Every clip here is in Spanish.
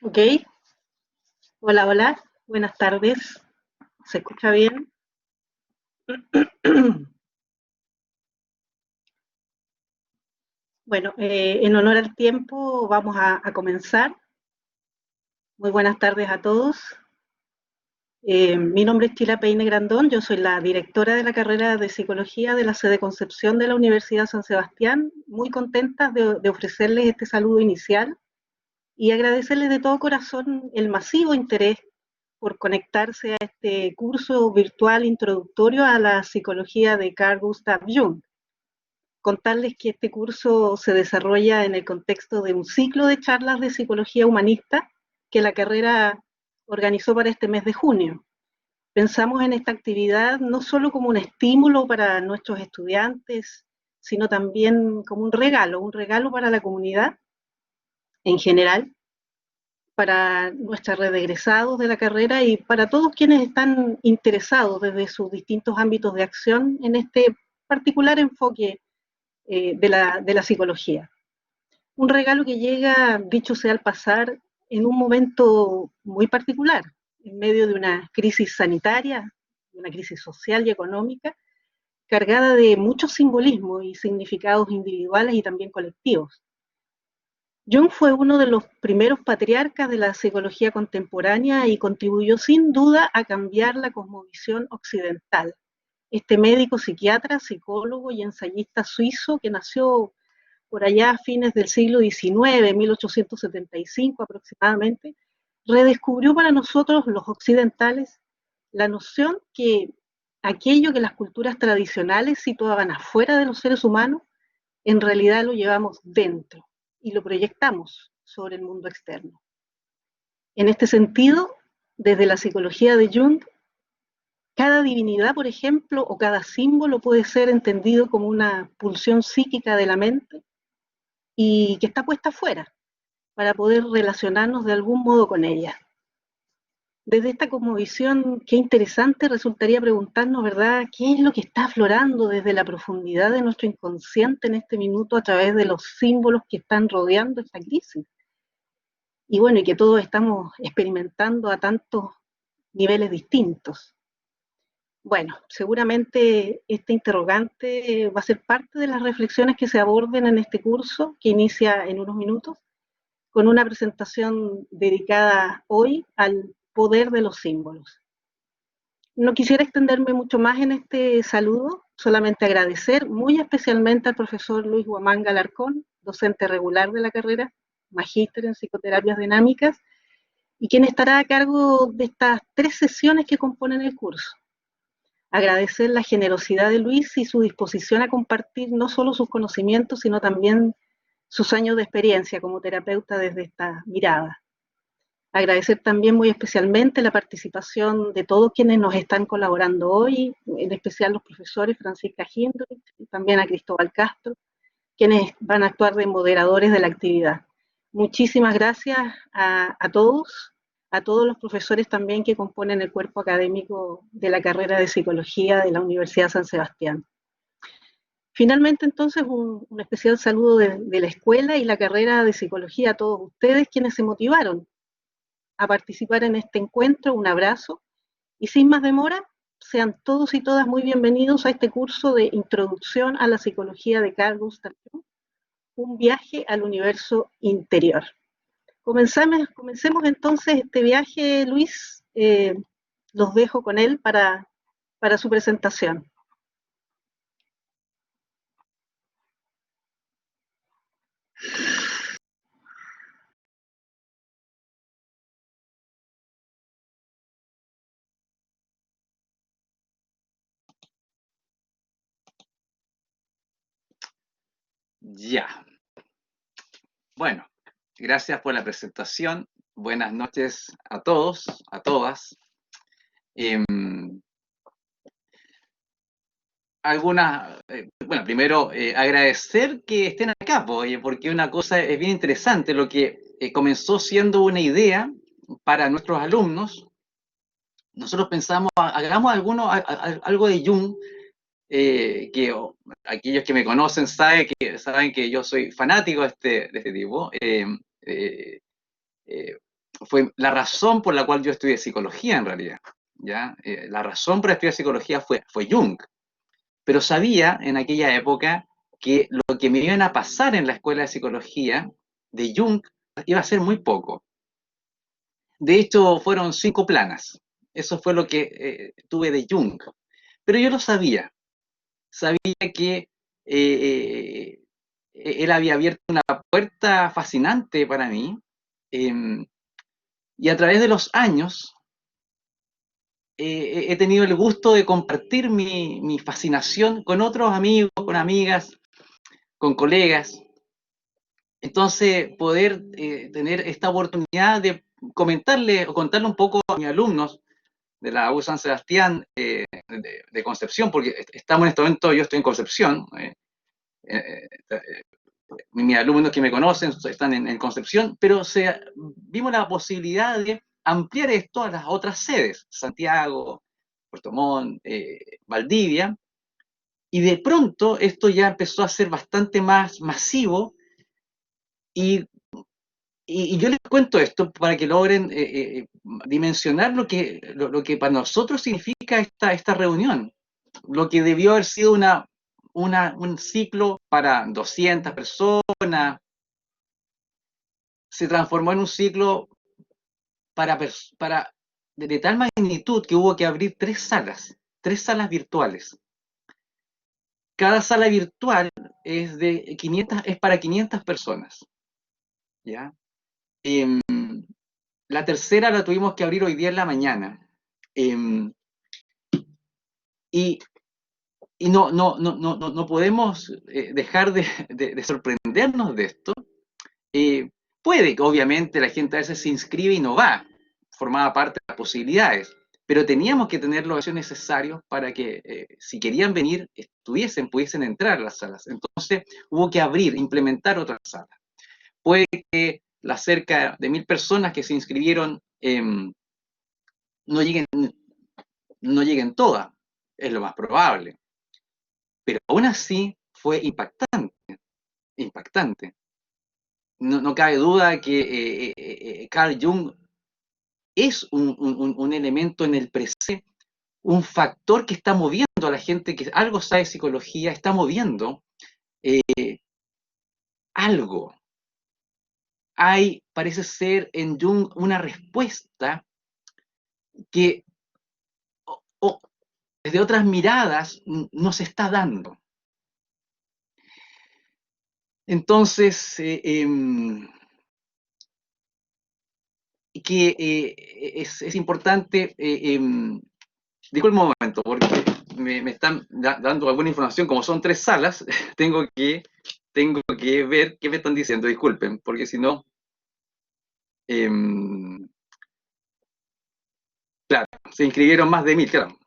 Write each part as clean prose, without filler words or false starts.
Ok, hola, hola, buenas tardes. ¿Se escucha bien? Bueno, en honor al tiempo vamos a comenzar. Muy buenas tardes a todos. Mi nombre es Chila Peine Grandón, yo soy la directora de la carrera de Psicología de la sede Concepción de la Universidad San Sebastián. Muy contenta de ofrecerles este saludo inicial y agradecerles de todo corazón el masivo interés por conectarse a este curso virtual introductorio a la psicología de Carl Gustav Jung. Contarles que este curso se desarrolla en el contexto de un ciclo de charlas de psicología humanista que la carrera organizó para este mes de junio. Pensamos en esta actividad no solo como un estímulo para nuestros estudiantes, sino también como un regalo para la comunidad en general, para nuestra red de egresados de la carrera y para todos quienes están interesados desde sus distintos ámbitos de acción en este particular enfoque de la psicología. Un regalo que llega, dicho sea al pasar, en un momento muy particular, en medio de una crisis sanitaria, de una crisis social y económica, cargada de mucho simbolismo y significados individuales y también colectivos. Jung fue uno de los primeros patriarcas de la psicología contemporánea y contribuyó sin duda a cambiar la cosmovisión occidental. Este médico, psiquiatra, psicólogo y ensayista suizo que nació por allá a fines del siglo XIX, 1875 aproximadamente, redescubrió para nosotros los occidentales la noción que aquello que las culturas tradicionales situaban afuera de los seres humanos, en realidad lo llevamos dentro y lo proyectamos sobre el mundo externo. En este sentido, desde la psicología de Jung, cada divinidad, por ejemplo, o cada símbolo puede ser entendido como una pulsión psíquica de la mente y que está puesta afuera para poder relacionarnos de algún modo con ella. Desde esta cosmovisión, qué interesante resultaría preguntarnos, ¿verdad?, qué es lo que está aflorando desde la profundidad de nuestro inconsciente en este minuto a través de los símbolos que están rodeando esta crisis. Y bueno, y que todos estamos experimentando a tantos niveles distintos. Bueno, seguramente este interrogante va a ser parte de las reflexiones que se aborden en este curso que inicia en unos minutos con una presentación dedicada hoy al poder de los símbolos. No quisiera extenderme mucho más en este saludo, solamente agradecer muy especialmente al profesor Luis Guamán Galarcón, docente regular de la carrera, magíster en psicoterapias dinámicas, y quien estará a cargo de estas 3 sesiones que componen el curso. Agradecer la generosidad de Luis y su disposición a compartir no solo sus conocimientos, sino también sus años de experiencia como terapeuta desde esta mirada. Agradecer también muy especialmente la participación de todos quienes nos están colaborando hoy, en especial los profesores Francisca Hindrich y también a Cristóbal Castro, quienes van a actuar de moderadores de la actividad. Muchísimas gracias a todos los profesores también que componen el cuerpo académico de la carrera de Psicología de la Universidad San Sebastián. Finalmente, entonces, un especial saludo de la escuela y la carrera de Psicología a todos ustedes quienes se motivaron a participar en este encuentro. Un abrazo y sin más demora, sean todos y todas muy bienvenidos a este curso de Introducción a la Psicología de Carl Gustav Jung, un viaje al universo interior. Comencemos entonces este viaje, Luis. Los dejo con él para su presentación. Ya. Bueno, gracias por la presentación. Buenas noches a todos, a todas. Bueno, primero agradecer que estén acá, porque una cosa es bien interesante, lo que comenzó siendo una idea para nuestros alumnos. Nosotros pensamos, hagamos algo de Jung, que aquellos que me conocen saben que yo soy fanático de este tipo. fue la razón por la cual yo estudié psicología en realidad, ¿ya? La razón para estudiar psicología fue Jung, pero sabía en aquella época que lo que me iban a pasar en la escuela de psicología de Jung iba a ser muy poco. De hecho, fueron 5 planas. Eso fue lo que tuve de Jung. Pero yo lo sabía. Sabía que eh, él había abierto una puerta fascinante para mí. eh, y a través de los años he tenido el gusto de compartir mi fascinación con otros amigos, con amigas, con colegas. Entonces, poder tener esta oportunidad de comentarle o contarle un poco a mis alumnos de la U San Sebastián de Concepción, porque estamos en este momento, yo estoy en Concepción, eh, eh, mis alumnos que me conocen están en Concepción, pero vimos la posibilidad de ampliar esto a las otras sedes, Santiago, Puerto Montt, Valdivia, y de pronto esto ya empezó a ser bastante más masivo y y yo les cuento esto para que logren dimensionar lo que para nosotros significa esta reunión. Lo que debió haber sido un ciclo para 200 personas, se transformó en un ciclo para de tal magnitud que hubo que abrir 3 salas virtuales. Cada sala virtual es para 500 personas. ¿Ya? Eh, la tercera la tuvimos que abrir hoy día en la mañana. Eh, y y no podemos dejar de sorprendernos de esto. Puede que obviamente la gente a veces se inscribe y no va, formaba parte de las posibilidades, pero teníamos que tener los hechos necesarios para que si querían venir, pudiesen entrar a las salas. Entonces hubo que abrir, implementar otras salas. Puede que las cerca de 1000 personas que se inscribieron no lleguen todas, es lo más probable. Pero aún así fue impactante. No cabe duda que Carl Jung es un elemento en el presente, un factor que está moviendo a la gente que algo sabe de psicología, está moviendo algo. Parece ser en Jung una respuesta que desde otras miradas nos está dando. Entonces, es importante, disculpe un momento, porque me están dando alguna información, como son 3 salas, tengo que ver qué me están diciendo, disculpen, porque si no, claro, se inscribieron más de 1000, claro.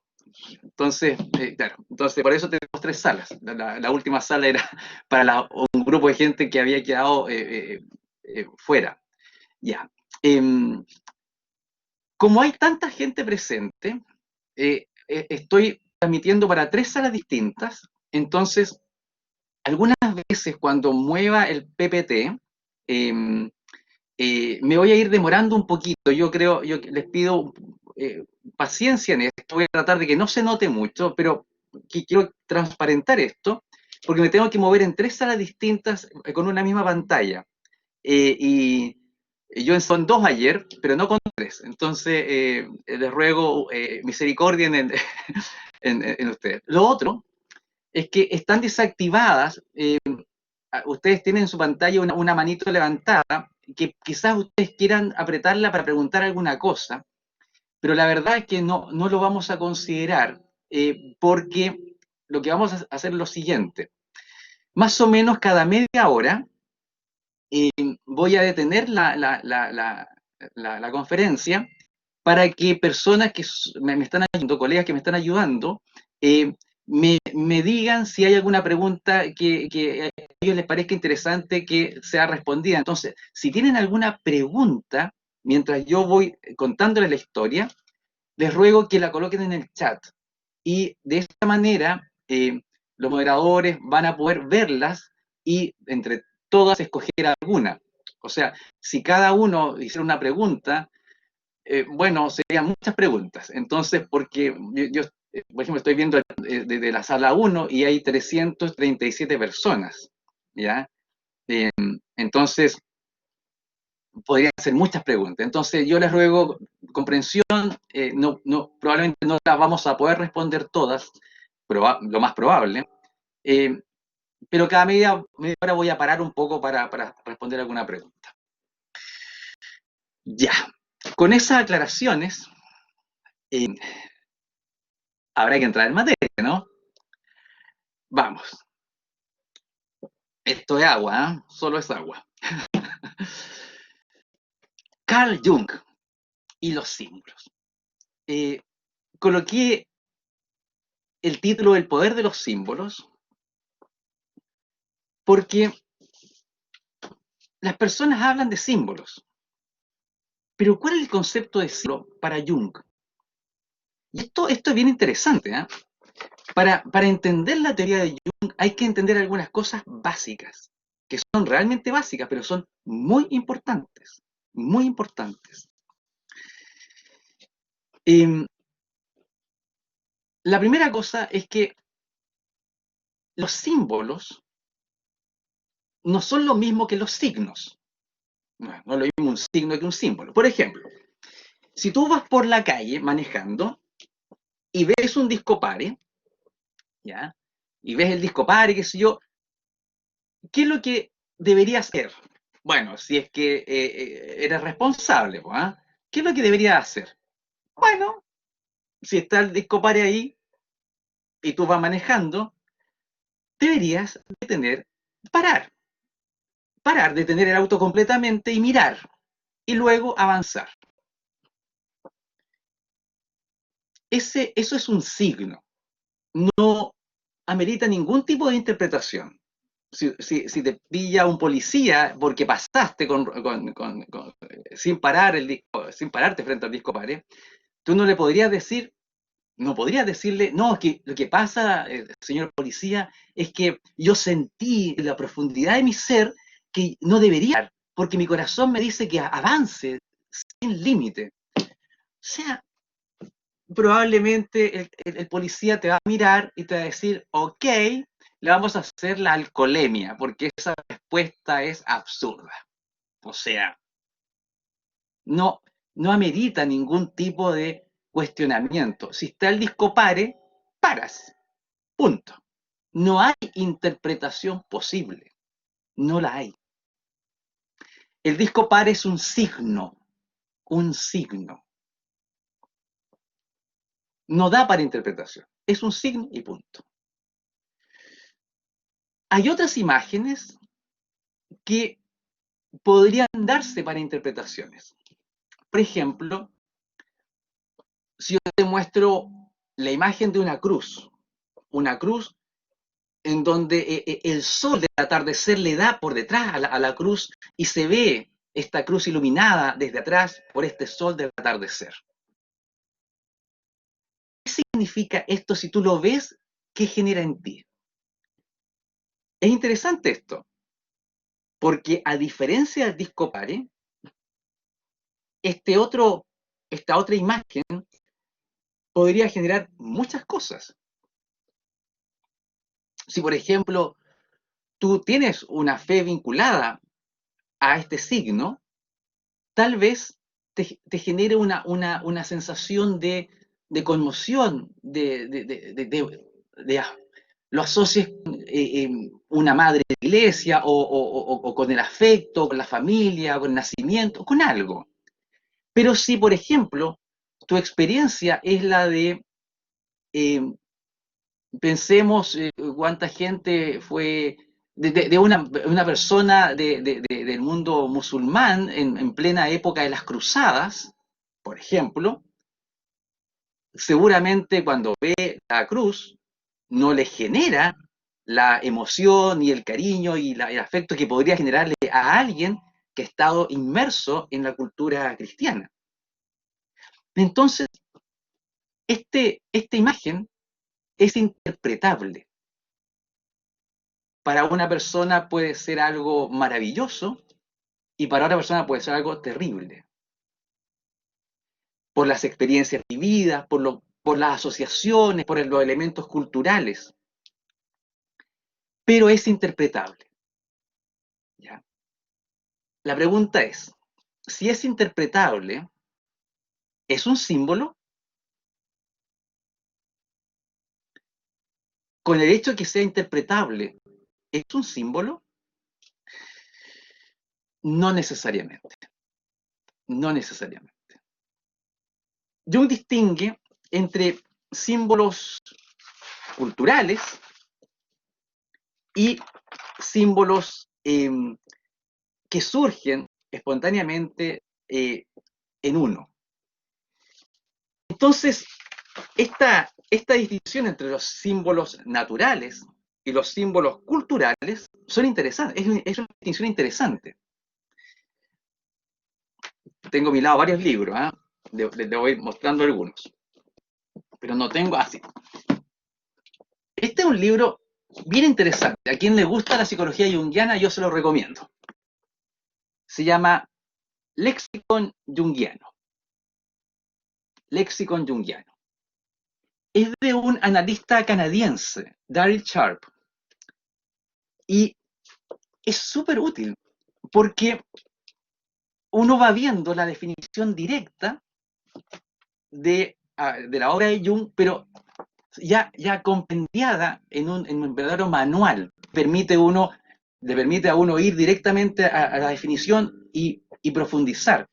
Entonces, entonces por eso tenemos 3 salas. La última sala era para un grupo de gente que había quedado fuera. Ya. Como hay tanta gente presente, estoy transmitiendo para 3 salas distintas, entonces algunas veces cuando mueva el PPT, me voy a ir demorando un poquito. Yo les pido paciencia en esto, voy a tratar de que no se note mucho, pero quiero transparentar esto, porque me tengo que mover en 3 salas distintas con una misma pantalla. Y yo son 2 ayer, pero no con 3. Entonces, les ruego misericordia en ustedes. Lo otro es que están desactivadas. Ustedes tienen en su pantalla una manito levantada, que quizás ustedes quieran apretarla para preguntar alguna cosa, pero la verdad es que no lo vamos a considerar, porque lo que vamos a hacer es lo siguiente. Más o menos cada media hora voy a detener la conferencia para que personas que me están ayudando, colegas que me están ayudando, me digan si hay alguna pregunta que a ellos les parezca interesante que sea respondida. Entonces, si tienen alguna pregunta, mientras yo voy contándoles la historia, les ruego que la coloquen en el chat. Y de esta manera, los moderadores van a poder verlas y entre todas escoger alguna. O sea, si cada uno hiciera una pregunta, bueno, serían muchas preguntas. Entonces, porque por ejemplo, estoy viendo desde la sala 1 y hay 337 personas, ¿ya? Entonces, podrían hacer muchas preguntas. Entonces, yo les ruego comprensión, probablemente no las vamos a poder responder todas, lo más probable, eh, pero cada media hora voy a parar un poco para responder alguna pregunta. Ya, con esas aclaraciones, eh, habrá que entrar en materia, ¿no? Vamos. Esto es agua, ¿eh? Solo es agua. Carl Jung y los símbolos. Coloqué el título El poder de los símbolos porque las personas hablan de símbolos, pero ¿cuál es el concepto de símbolo para Jung? Y esto es bien interesante, ¿eh? Para entender la teoría de Jung hay que entender algunas cosas básicas, que son realmente básicas, pero son muy importantes, muy importantes. La primera cosa es que los símbolos no son lo mismo que los signos. No es lo mismo un signo que un símbolo. Por ejemplo, si tú vas por la calle manejando y ves un disco pare, ¿ya? Y ves el disco pare, qué sé yo, ¿qué es lo que deberías hacer? Bueno, si es que eres responsable, ¿eh? ¿Qué es lo que deberías hacer? Bueno, si está el disco pare ahí y tú vas manejando, deberías parar, detener el auto completamente y mirar, y luego avanzar. Eso es un signo, no amerita ningún tipo de interpretación. Si te pilla un policía porque pasaste sin parar sin pararte frente al disco pare, tú no le podrías decir, no podrías decirle, no, es que lo que pasa, señor policía, es que yo sentí en la profundidad de mi ser que no debería, porque mi corazón me dice que avance sin límite. O sea, probablemente el policía te va a mirar y te va a decir, ok, le vamos a hacer la alcoholemia, porque esa respuesta es absurda. O sea, no, no amerita ningún tipo de cuestionamiento. Si está el disco pare, paras. Punto. No hay interpretación posible. No la hay. El disco pare es un signo. Un signo. No da para interpretación. Es un signo y punto. Hay otras imágenes que podrían darse para interpretaciones. Por ejemplo, si yo te muestro la imagen de una cruz en donde el sol del atardecer le da por detrás a la cruz y se ve esta cruz iluminada desde atrás por este sol del atardecer. ¿Qué significa esto si tú lo ves? ¿Qué genera en ti? Es interesante esto, porque a diferencia del disco pare, esta otra imagen podría generar muchas cosas. Si, por ejemplo, tú tienes una fe vinculada a este signo, tal vez te genere una sensación de conmoción, lo asocies con una madre de iglesia o con el afecto, con la familia, con el nacimiento, con algo. Pero si, por ejemplo, tu experiencia es la de, eh, pensemos cuánta gente fue de una persona del mundo musulmán en plena época de las cruzadas, por ejemplo, seguramente cuando ve la cruz no le genera la emoción y el cariño y el afecto que podría generarle a alguien que ha estado inmerso en la cultura cristiana. Entonces, esta imagen es interpretable. Para una persona puede ser algo maravilloso y para otra persona puede ser algo terrible, por las experiencias vividas, por las asociaciones, por los elementos culturales, pero es interpretable. ¿Ya? La pregunta es, si es interpretable, ¿es un símbolo? Con el hecho de que sea interpretable, ¿es un símbolo? No necesariamente, no necesariamente. Jung distingue entre símbolos culturales y símbolos que surgen espontáneamente en uno. Entonces, esta distinción entre los símbolos naturales y los símbolos culturales son interesantes, es una distinción interesante. Tengo a mi lado varios libros, ¿eh? Les voy mostrando algunos, pero no tengo así. Este es un libro bien interesante. A quien le gusta la psicología junguiana, yo se lo recomiendo. Se llama Lexicon Junguiano. Lexicon Junguiano. Es de un analista canadiense, Daryl Sharp, y es súper útil porque uno va viendo la definición directa de la obra de Jung, pero ya compendiada en un verdadero manual. Le permite a uno ir directamente a la definición y profundizar.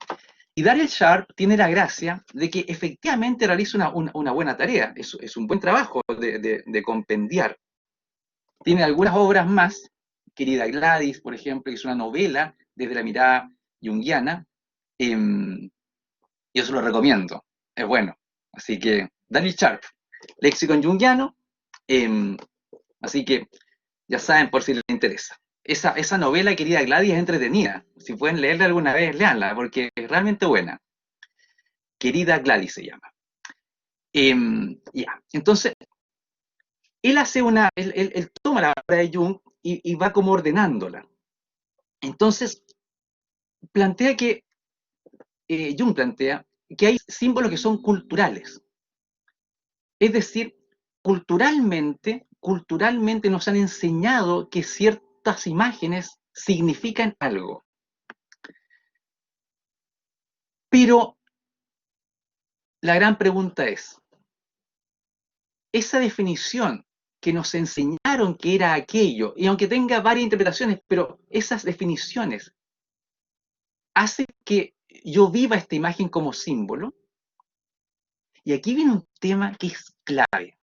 Y Daryl Sharp tiene la gracia de que efectivamente realiza una buena tarea, es un buen trabajo de compendiar. Tiene algunas obras más, Querida Gladys, por ejemplo, que es una novela desde la mirada junguiana, yo se lo recomiendo, es bueno. Así que, Daryl Sharp, Lexicon Junguiano, así que ya saben por si les interesa. Esa novela, Querida Gladys, es entretenida. Si pueden leerla alguna vez, leanla, porque es realmente buena. Querida Gladys se llama. Ya, entonces, él toma la obra de Jung y va como ordenándola. Entonces, Jung plantea que hay símbolos que son culturales. Es decir, culturalmente nos han enseñado que ciertas imágenes significan algo. Pero la gran pregunta es, esa definición que nos enseñaron que era aquello, y aunque tenga varias interpretaciones, pero esas definiciones hacen que yo viva esta imagen como símbolo. Y aquí viene un tema que es clave.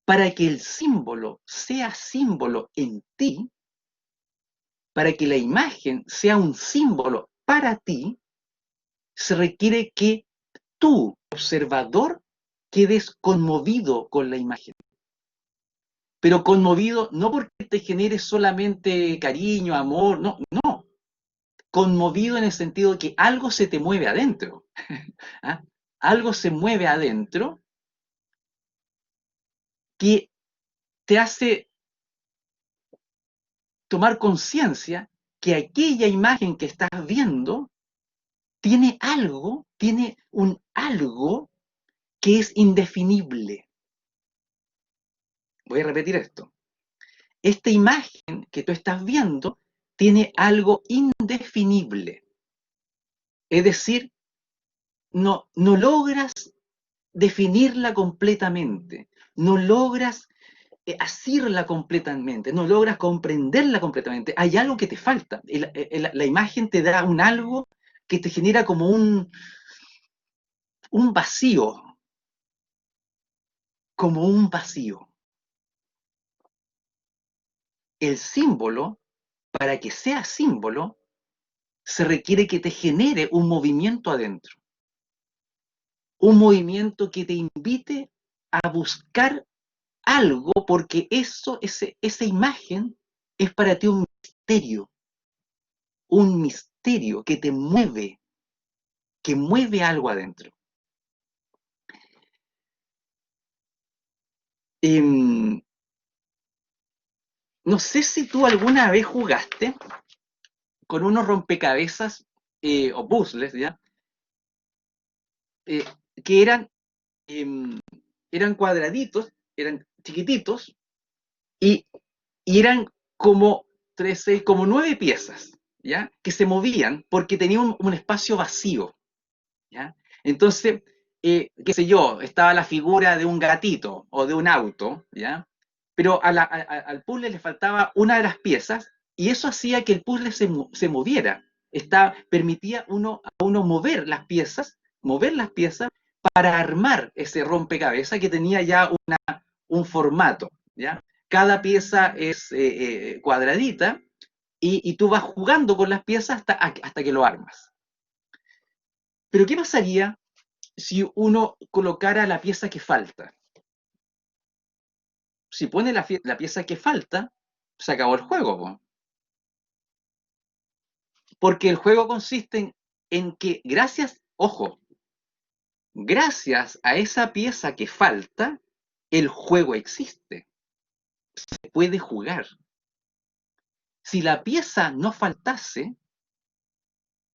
Para que el símbolo sea símbolo en ti, para que la imagen sea un símbolo para ti, se requiere que tú, observador, quedes conmovido con la imagen. Pero conmovido no porque te genere solamente cariño, amor, no, no. Conmovido en el sentido de que algo se te mueve adentro. ¿Ah? Algo se mueve adentro que te hace tomar conciencia que aquella imagen que estás viendo tiene un algo que es indefinible. Voy a repetir esto. Esta imagen que tú estás viendo tiene algo indefinible. Es decir, no logras definirla completamente, no logras asirla completamente, no logras comprenderla completamente. Hay algo que te falta. La imagen te da un algo que te genera como un vacío, como un vacío. El símbolo, para que sea símbolo, se requiere que te genere un movimiento adentro. Un movimiento que te invite a buscar algo, porque esa imagen es para ti un misterio que mueve algo adentro. No sé si tú alguna vez jugaste con unos rompecabezas o puzzles, ¿ya? Que em, eran cuadraditos, eran chiquititos, y, y eran como 13, como 9 piezas, ¿ya? Que se movían porque tenía un espacio vacío, ¿ya? Entonces, qué sé yo, estaba la figura de un gatito o de un auto, ¿ya? Pero al puzzle le faltaba una de las piezas y eso hacía que el puzzle se moviera. Permitía a uno mover las piezas para armar ese rompecabezas que tenía ya un formato, ¿ya? Cada pieza es cuadradita y tú vas jugando con las piezas hasta que lo armas. Pero ¿qué pasaría si uno colocara la pieza que falta? Si pone la pieza que falta, se acabó el juego, po. Porque el juego consiste en que ojo, gracias a esa pieza que falta, el juego existe, se puede jugar. Si la pieza no faltase,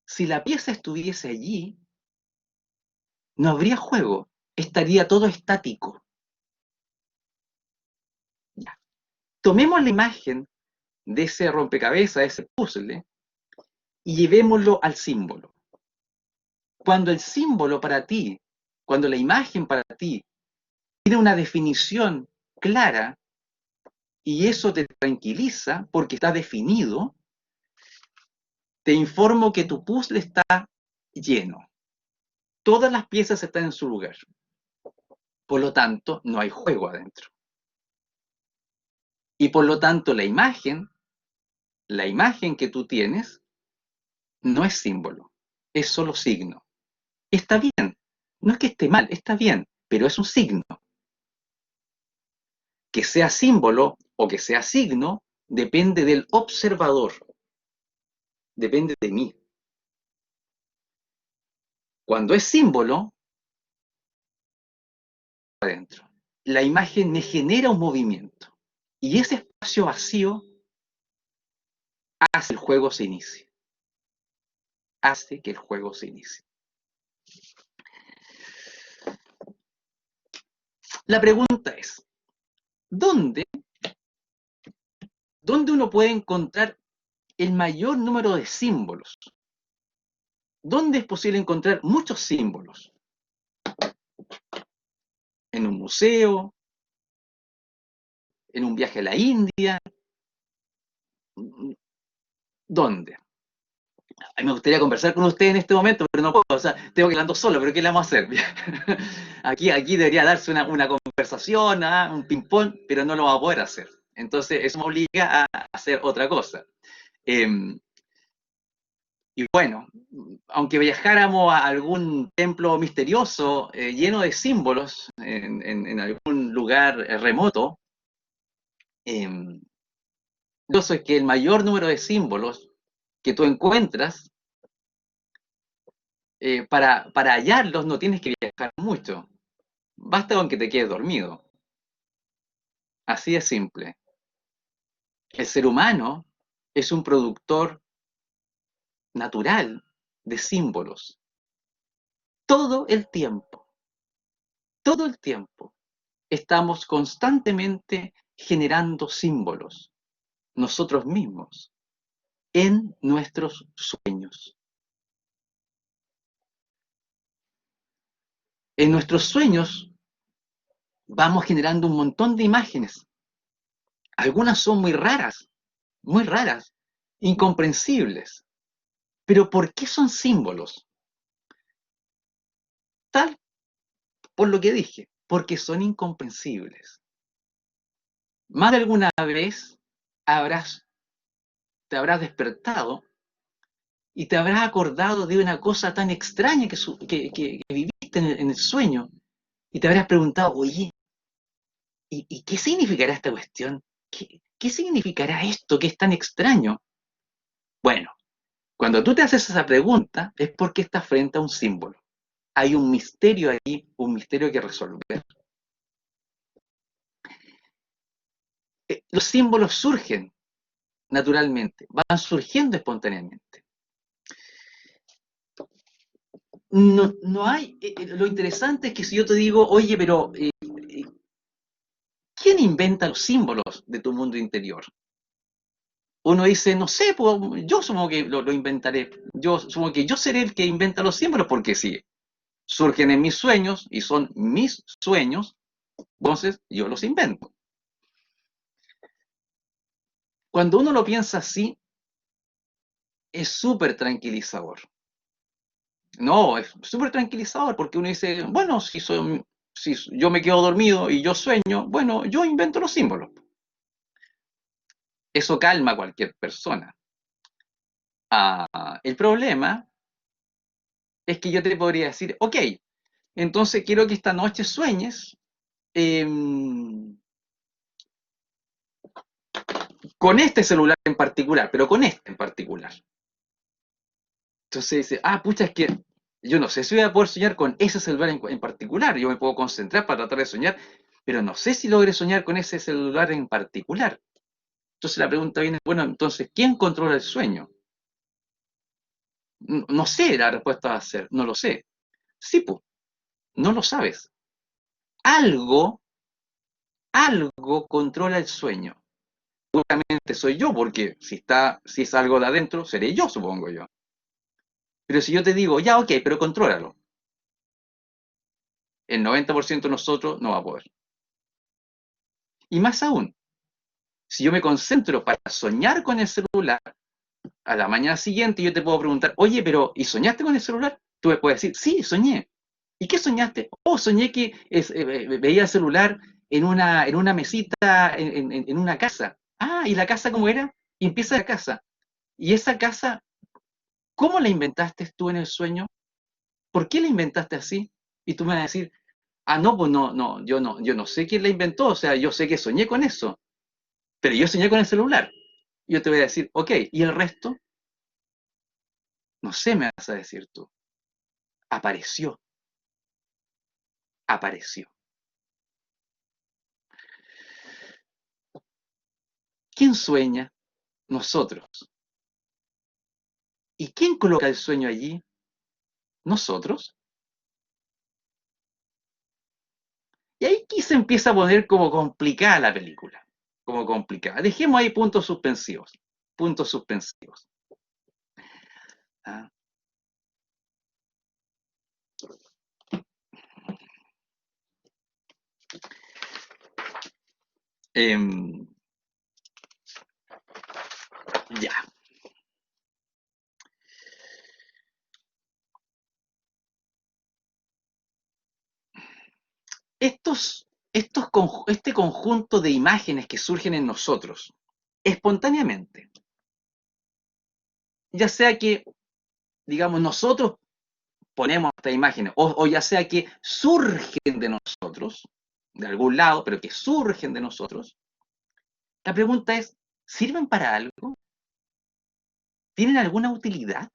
si la pieza estuviese allí, no habría juego, estaría todo estático. Ya. Tomemos la imagen de ese rompecabezas, de ese puzzle, y llevémoslo al símbolo. Cuando el símbolo para ti, cuando la imagen para ti tiene una definición clara y eso te tranquiliza porque está definido, te informo que tu puzzle está lleno. Todas las piezas están en su lugar. Por lo tanto, no hay juego adentro. Y por lo tanto, la imagen que tú tienes, no es símbolo, es solo signo. Está bien, no es que esté mal, está bien, pero es un signo. Que sea símbolo o que sea signo depende del observador, depende de mí. Cuando es símbolo, adentro, la imagen me genera un movimiento y ese espacio vacío hace que el juego se inicie. Hace que el juego se inicie. La pregunta es, ¿dónde, ¿dónde uno puede encontrar el mayor número de símbolos? ¿Dónde es posible encontrar muchos símbolos? ¿En un museo? ¿En un viaje a la India? ¿Dónde? A mí me gustaría conversar con usted en este momento, pero no puedo, o sea, tengo que hablar solo, pero ¿qué le vamos a hacer? Aquí debería darse una conversación, un ping-pong, pero no lo vamos a poder hacer. Entonces, eso me obliga a hacer otra cosa. Eh, y bueno, aunque viajáramos a algún templo misterioso lleno de símbolos en algún lugar remoto, eso es que el mayor número de símbolos que tú encuentras, para hallarlos no tienes que viajar mucho. Basta con que te quedes dormido. Así de simple. El ser humano es un productor natural de símbolos. Todo el tiempo, todo el tiempo, estamos constantemente generando símbolos, nosotros mismos, en nuestros sueños. En nuestros sueños vamos generando un montón de imágenes. Algunas son muy raras, incomprensibles. Pero ¿por qué son símbolos? Tal por lo que dije, porque son incomprensibles. Más de alguna vez te habrás despertado y te habrás acordado de una cosa tan extraña que viviste en el sueño y te habrás preguntado, oye, ¿y qué significará esta cuestión? ¿Qué significará esto que es tan extraño? Bueno, cuando tú te haces esa pregunta es porque estás frente a un símbolo. Hay un misterio ahí, un misterio que resolver. Los símbolos surgen naturalmente, van surgiendo espontáneamente. No hay, lo interesante es que si yo te digo, oye, pero ¿quién inventa los símbolos de tu mundo interior? Uno dice, no sé, pues, yo supongo que lo inventaré. Yo supongo que yo seré el que inventa los símbolos, porque si surgen en mis sueños y son mis sueños, entonces yo los invento. Cuando uno lo piensa así, es súper tranquilizador. No, es súper tranquilizador porque uno dice, bueno, si yo me quedo dormido y yo sueño, bueno, yo invento los símbolos. Eso calma a cualquier persona. El problema es que yo te podría decir, ok, entonces quiero que esta noche sueñes eh, con este celular en particular, pero con este en particular. Entonces dice, pucha, es que yo no sé si voy a poder soñar con ese celular en particular, yo me puedo concentrar para tratar de soñar, pero no sé si logre soñar con ese celular en particular. Entonces la pregunta viene, bueno, entonces, ¿quién controla el sueño? No sé, la respuesta va a ser, no lo sé. Sí, pues, no lo sabes. Algo, algo controla el sueño. Seguramente soy yo, porque si es algo de adentro, seré yo, supongo yo. Pero si yo te digo, ya, ok, pero contrólalo, el 90% de nosotros no va a poder. Y más aún, si yo me concentro para soñar con el celular, a la mañana siguiente yo te puedo preguntar, oye, pero ¿y soñaste con el celular? Tú me puedes decir, sí, soñé. ¿Y qué soñaste? Oh, soñé que veía el celular en una mesita en una casa. ¿Y la casa cómo era? Y empieza la casa. ¿Y esa casa, cómo la inventaste tú en el sueño? ¿Por qué la inventaste así? Y tú me vas a decir, no, pues no, yo no sé quién la inventó, o sea, yo sé que soñé con eso, pero yo soñé con el celular. Yo te voy a decir, ok, ¿y el resto? No sé, me vas a decir tú. Apareció, apareció. ¿Quién sueña? Nosotros. ¿Y quién coloca el sueño allí? Nosotros. Y ahí aquí se empieza a poner como complicada la película. Como complicada. Dejemos ahí puntos suspensivos. Puntos suspensivos. ¿Ah? Em, ya. Este conjunto de imágenes que surgen en nosotros espontáneamente, ya sea que, digamos, nosotros ponemos estas imágenes, o ya sea que surgen de nosotros, de algún lado, pero que surgen de nosotros, la pregunta es, ¿sirven para algo? ¿Tienen alguna utilidad?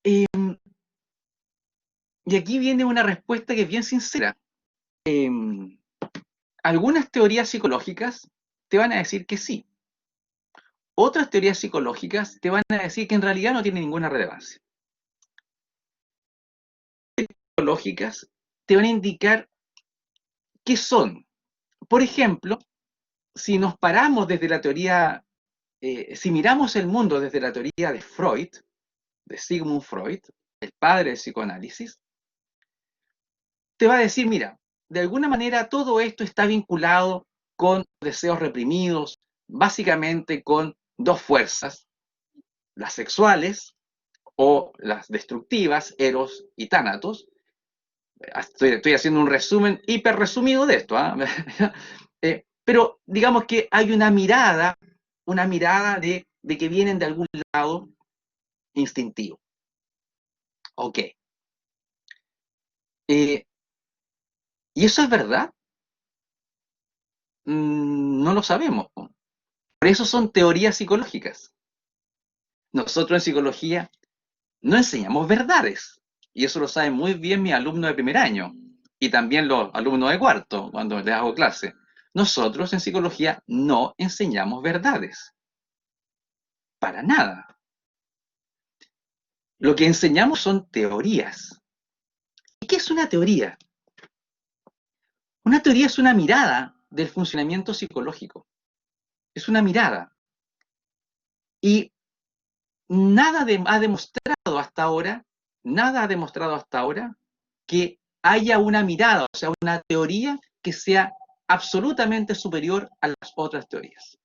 Eh, y aquí viene una respuesta que es bien sincera. Eh, Algunas teorías psicológicas te van a decir que sí. Otras teorías psicológicas te van a decir que en realidad no tiene ninguna relevancia. Psicológicas te van a indicar qué son. Por ejemplo, si nos paramos desde la teoría, si miramos el mundo desde la teoría de Freud, de Sigmund Freud, el padre del psicoanálisis, te va a decir, mira, de alguna manera todo esto está vinculado con deseos reprimidos, básicamente con dos fuerzas, las sexuales o las destructivas, Eros y Tánatos. Estoy haciendo un resumen hiper resumido de esto, pero digamos que hay una mirada de que vienen de algún lado instintivo. Ok. Eh, ¿Y eso es verdad? No lo sabemos. Por eso son teorías psicológicas. Nosotros en psicología no enseñamos verdades. Y eso lo saben muy bien mis alumnos de primer año. y también los alumnos de cuarto, cuando les hago clase. Nosotros en psicología no enseñamos verdades, para nada. Lo que enseñamos son teorías. ¿Y qué es una teoría? Una teoría es una mirada del funcionamiento psicológico. Es una mirada. Y ha demostrado hasta ahora, nada ha demostrado hasta ahora que haya una mirada, o sea, una teoría que sea absolutamente superior a las otras teorías.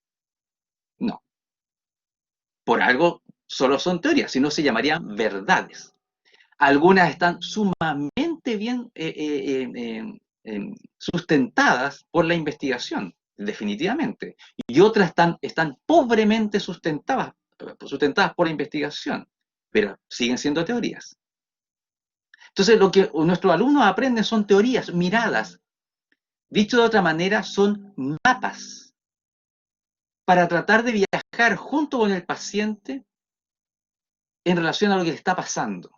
No. Por algo solo son teorías, si no se llamarían verdades. Algunas están sumamente bien sustentadas por la investigación, definitivamente, y otras están pobremente sustentadas por la investigación, pero siguen siendo teorías. Entonces, lo que nuestros alumnos aprenden son teorías, miradas. Dicho de otra manera, son mapas para tratar de viajar junto con el paciente en relación a lo que le está pasando.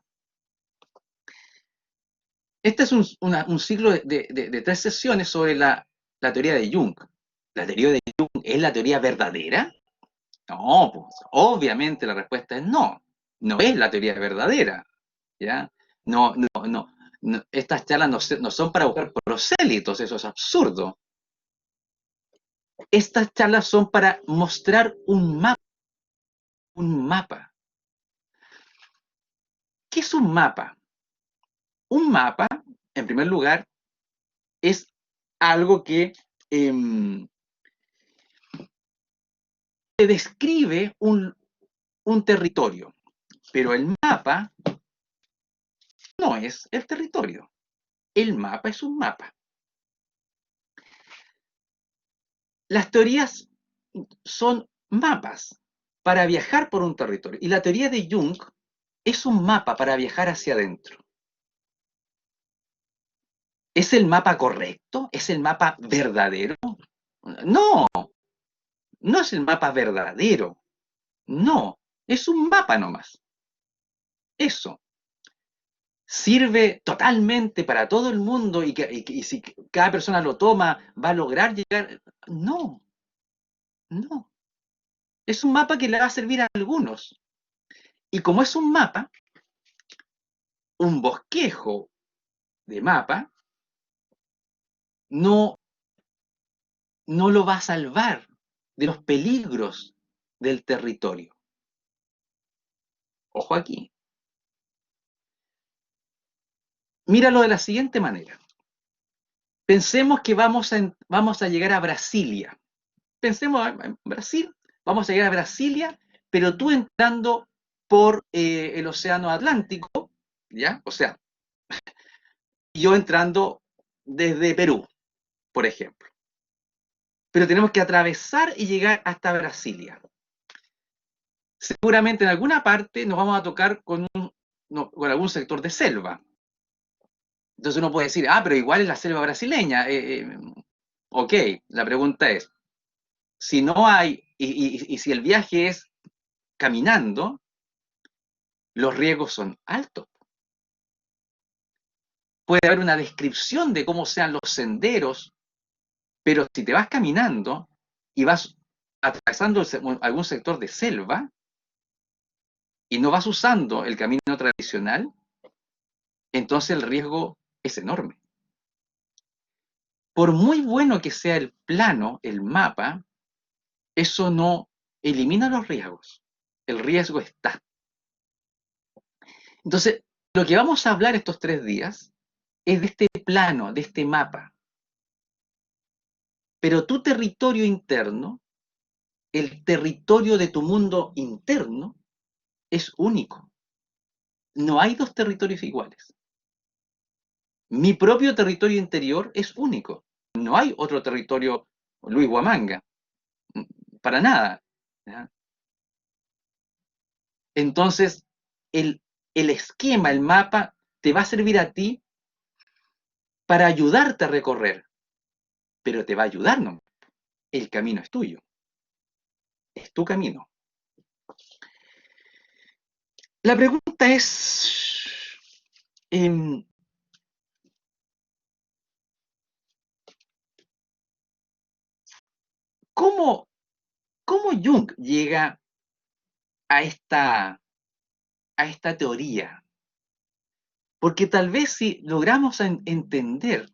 Este es un ciclo de 3 sesiones sobre la teoría de Jung. ¿La teoría de Jung es la teoría verdadera? No, pues, obviamente la respuesta es no. No es la teoría verdadera. ¿Ya? No, no, no. Estas charlas no son para buscar prosélitos, eso es absurdo. Estas charlas son para mostrar un mapa. Un mapa. ¿Qué es un mapa? Un mapa, en primer lugar, es algo que te describe un territorio, pero el mapa no es el territorio. El mapa es un mapa. Las teorías son mapas para viajar por un territorio. Y la teoría de Jung es un mapa para viajar hacia adentro. ¿Es el mapa correcto? ¿Es el mapa verdadero? No, no es el mapa verdadero. No, es un mapa nomás. Eso. ¿Sirve totalmente para todo el mundo y si cada persona lo toma va a lograr llegar? No, no. Es un mapa que le va a servir a algunos. Y como es un mapa, un bosquejo de mapa no, no lo va a salvar de los peligros del territorio. Ojo aquí. Míralo de la siguiente manera. Pensemos que vamos a llegar a Brasilia. Pensemos en Brasil, vamos a llegar a Brasilia, pero tú entrando por el Océano Atlántico, ¿ya? O sea, yo entrando desde Perú, por ejemplo. Pero tenemos que atravesar y llegar hasta Brasilia. Seguramente en alguna parte nos vamos a tocar con algún sector de selva. Entonces uno puede decir, pero igual es la selva brasileña. Ok, la pregunta es, si no hay, y si el viaje es caminando, los riesgos son altos. Puede haber una descripción de cómo sean los senderos, pero si te vas caminando y vas atravesando algún sector de selva y no vas usando el camino tradicional, entonces el riesgo es enorme. Por muy bueno que sea el plano, el mapa, eso no elimina los riesgos. El riesgo está. Entonces, lo que vamos a hablar estos 3 días es de este plano, de este mapa. Pero tu territorio interno, el territorio de tu mundo interno, es único. No hay 2 territorios iguales. Mi propio territorio interior es único. No hay otro territorio Luis Huamanga. Para nada. ¿Ya? Entonces, el esquema, el mapa, te va a servir a ti para ayudarte a recorrer, pero te va a ayudar, ¿no? El camino es tuyo, es tu camino. La pregunta es, ¿Cómo, cómo Jung llega a esta teoría? Porque tal vez si logramos entender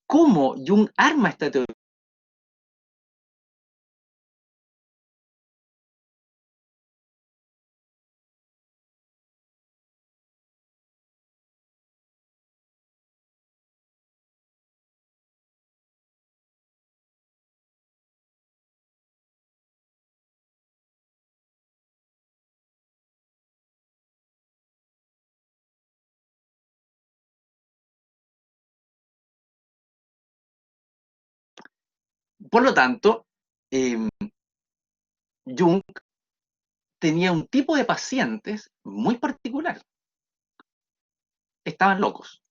cómo Jung arma esta teoría, por lo tanto, eh, Jung tenía un tipo de pacientes muy particular. Estaban locos.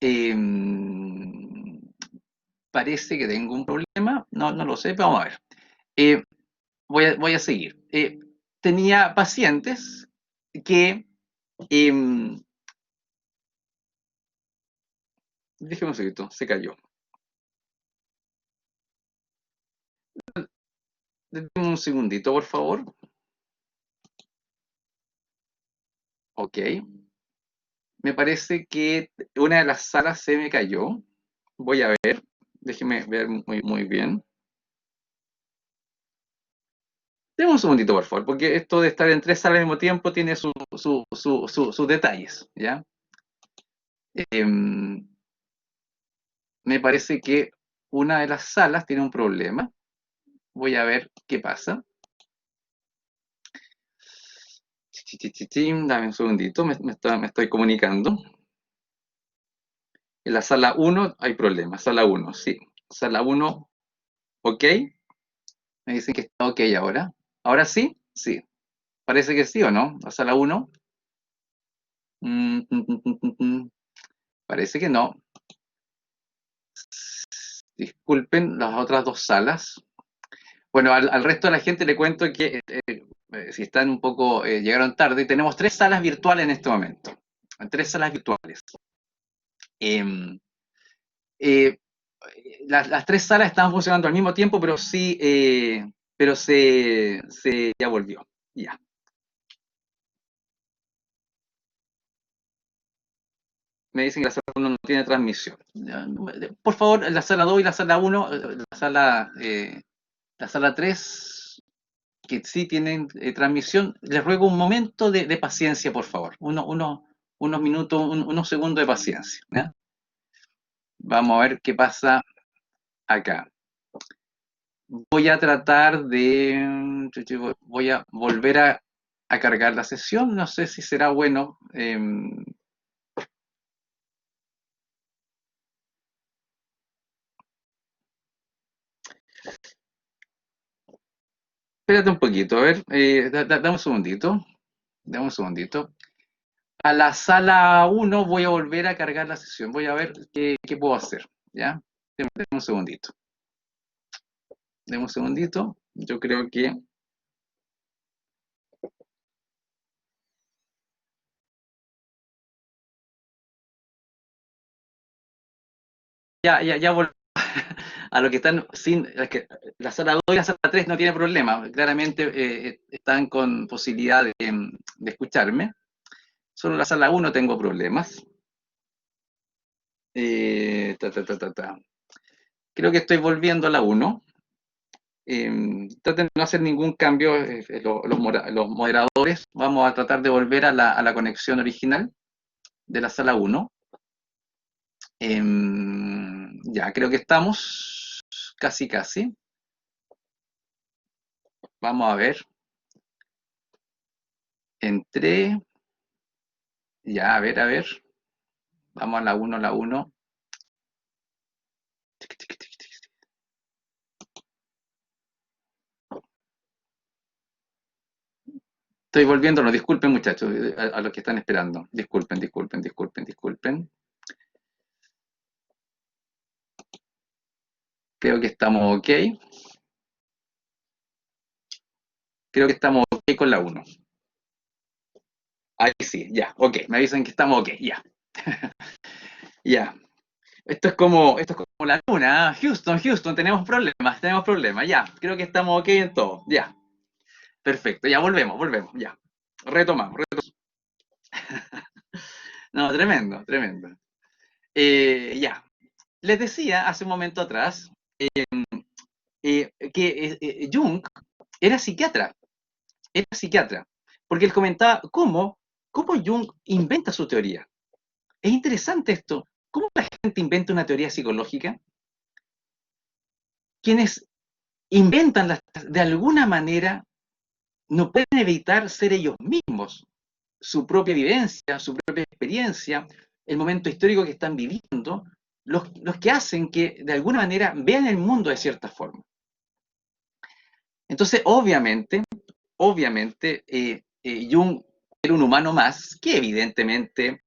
Eh, parece que tengo un problema, no lo sé, pero vamos a ver. Eh, voy a seguir. Tenía pacientes que, eh, déjeme un segundito, se cayó. Deme un segundito, por favor. Ok. Me parece que una de las salas se me cayó. Voy a ver. Déjeme ver muy bien. Deme un segundito, por favor, porque esto de estar en tres salas al mismo tiempo tiene sus detalles, ¿ya? Em, me parece que una de las salas tiene un problema. Voy a ver qué pasa. Dame un segundito, me estoy comunicando. En la sala 1 hay problema. Sala 1, sí. Sala 1, ok. Me dicen que está ok ahora. ¿Ahora sí? Sí. Parece que sí o no. La sala 1. Parece que no. Disculpen las otras dos salas. Bueno, al resto de la gente le cuento que si están un poco, llegaron tarde, tenemos tres salas virtuales en este momento. Tres salas virtuales. Em, eh, las tres salas estaban funcionando al mismo tiempo, pero sí, pero se ya volvió. Ya. Me dicen que la sala 1 no tiene transmisión. Por favor, la sala 2 y la sala 1, la sala 3 que sí tienen transmisión, les ruego un momento de paciencia, por favor. Unos minutos, unos segundos de paciencia. ¿Ya? Vamos a ver qué pasa acá. Voy a tratar de... Voy a volver a cargar la sesión. No sé si será bueno. Espérate un poquito, a ver. Dame un segundito. Dame un segundito. A la sala 1 voy a volver a cargar la sesión. Voy a ver qué puedo hacer. ¿Ya? Deme un segundito. Deme un segundito. Yo creo que... Ya volví a lo que están sin... La sala 2 y la sala 3 no tiene problema. Claramente están con posibilidad de escucharme. Solo la sala 1 tengo problemas. Creo que estoy volviendo a la 1. Traten de no hacer ningún cambio los moderadores. Vamos a tratar de volver a la conexión original de la sala 1. Ya, creo que estamos casi. Vamos a ver. Entré. Ya, a ver. Vamos a la 1. Estoy volviéndolo, disculpen muchachos, a los que están esperando. Disculpen. Creo que estamos ok. Creo que estamos ok con la 1. Ahí sí, ya, ok. Me avisan que estamos ok, ya. Ya. Esto es como la luna, ¿ah? Houston, Houston, tenemos problemas, ya. Creo que estamos ok en todo, ya. Perfecto, ya volvemos, ya. Retomamos. No, tremendo, tremendo. Ya. Les decía hace un momento atrás que Jung era psiquiatra, porque él comentaba cómo Jung inventa su teoría. Es interesante esto. ¿Cómo la gente inventa una teoría psicológica? Quienes inventan de alguna manera no pueden evitar ser ellos mismos, su propia vivencia, su propia experiencia, el momento histórico que están viviendo, los que hacen que de alguna manera vean el mundo de cierta forma. Entonces, obviamente, Jung era un humano más que evidentemente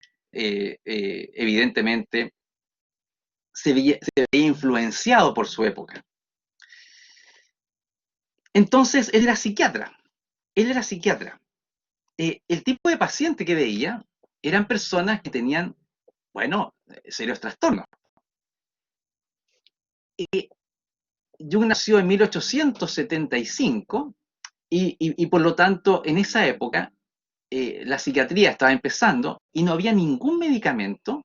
se veía influenciado por su época. Entonces, él era psiquiatra. El tipo de paciente que veía eran personas que tenían, bueno, serios trastornos. Eh, Jung nació en 1875 y por lo tanto en esa época la psiquiatría estaba empezando y no había ningún medicamento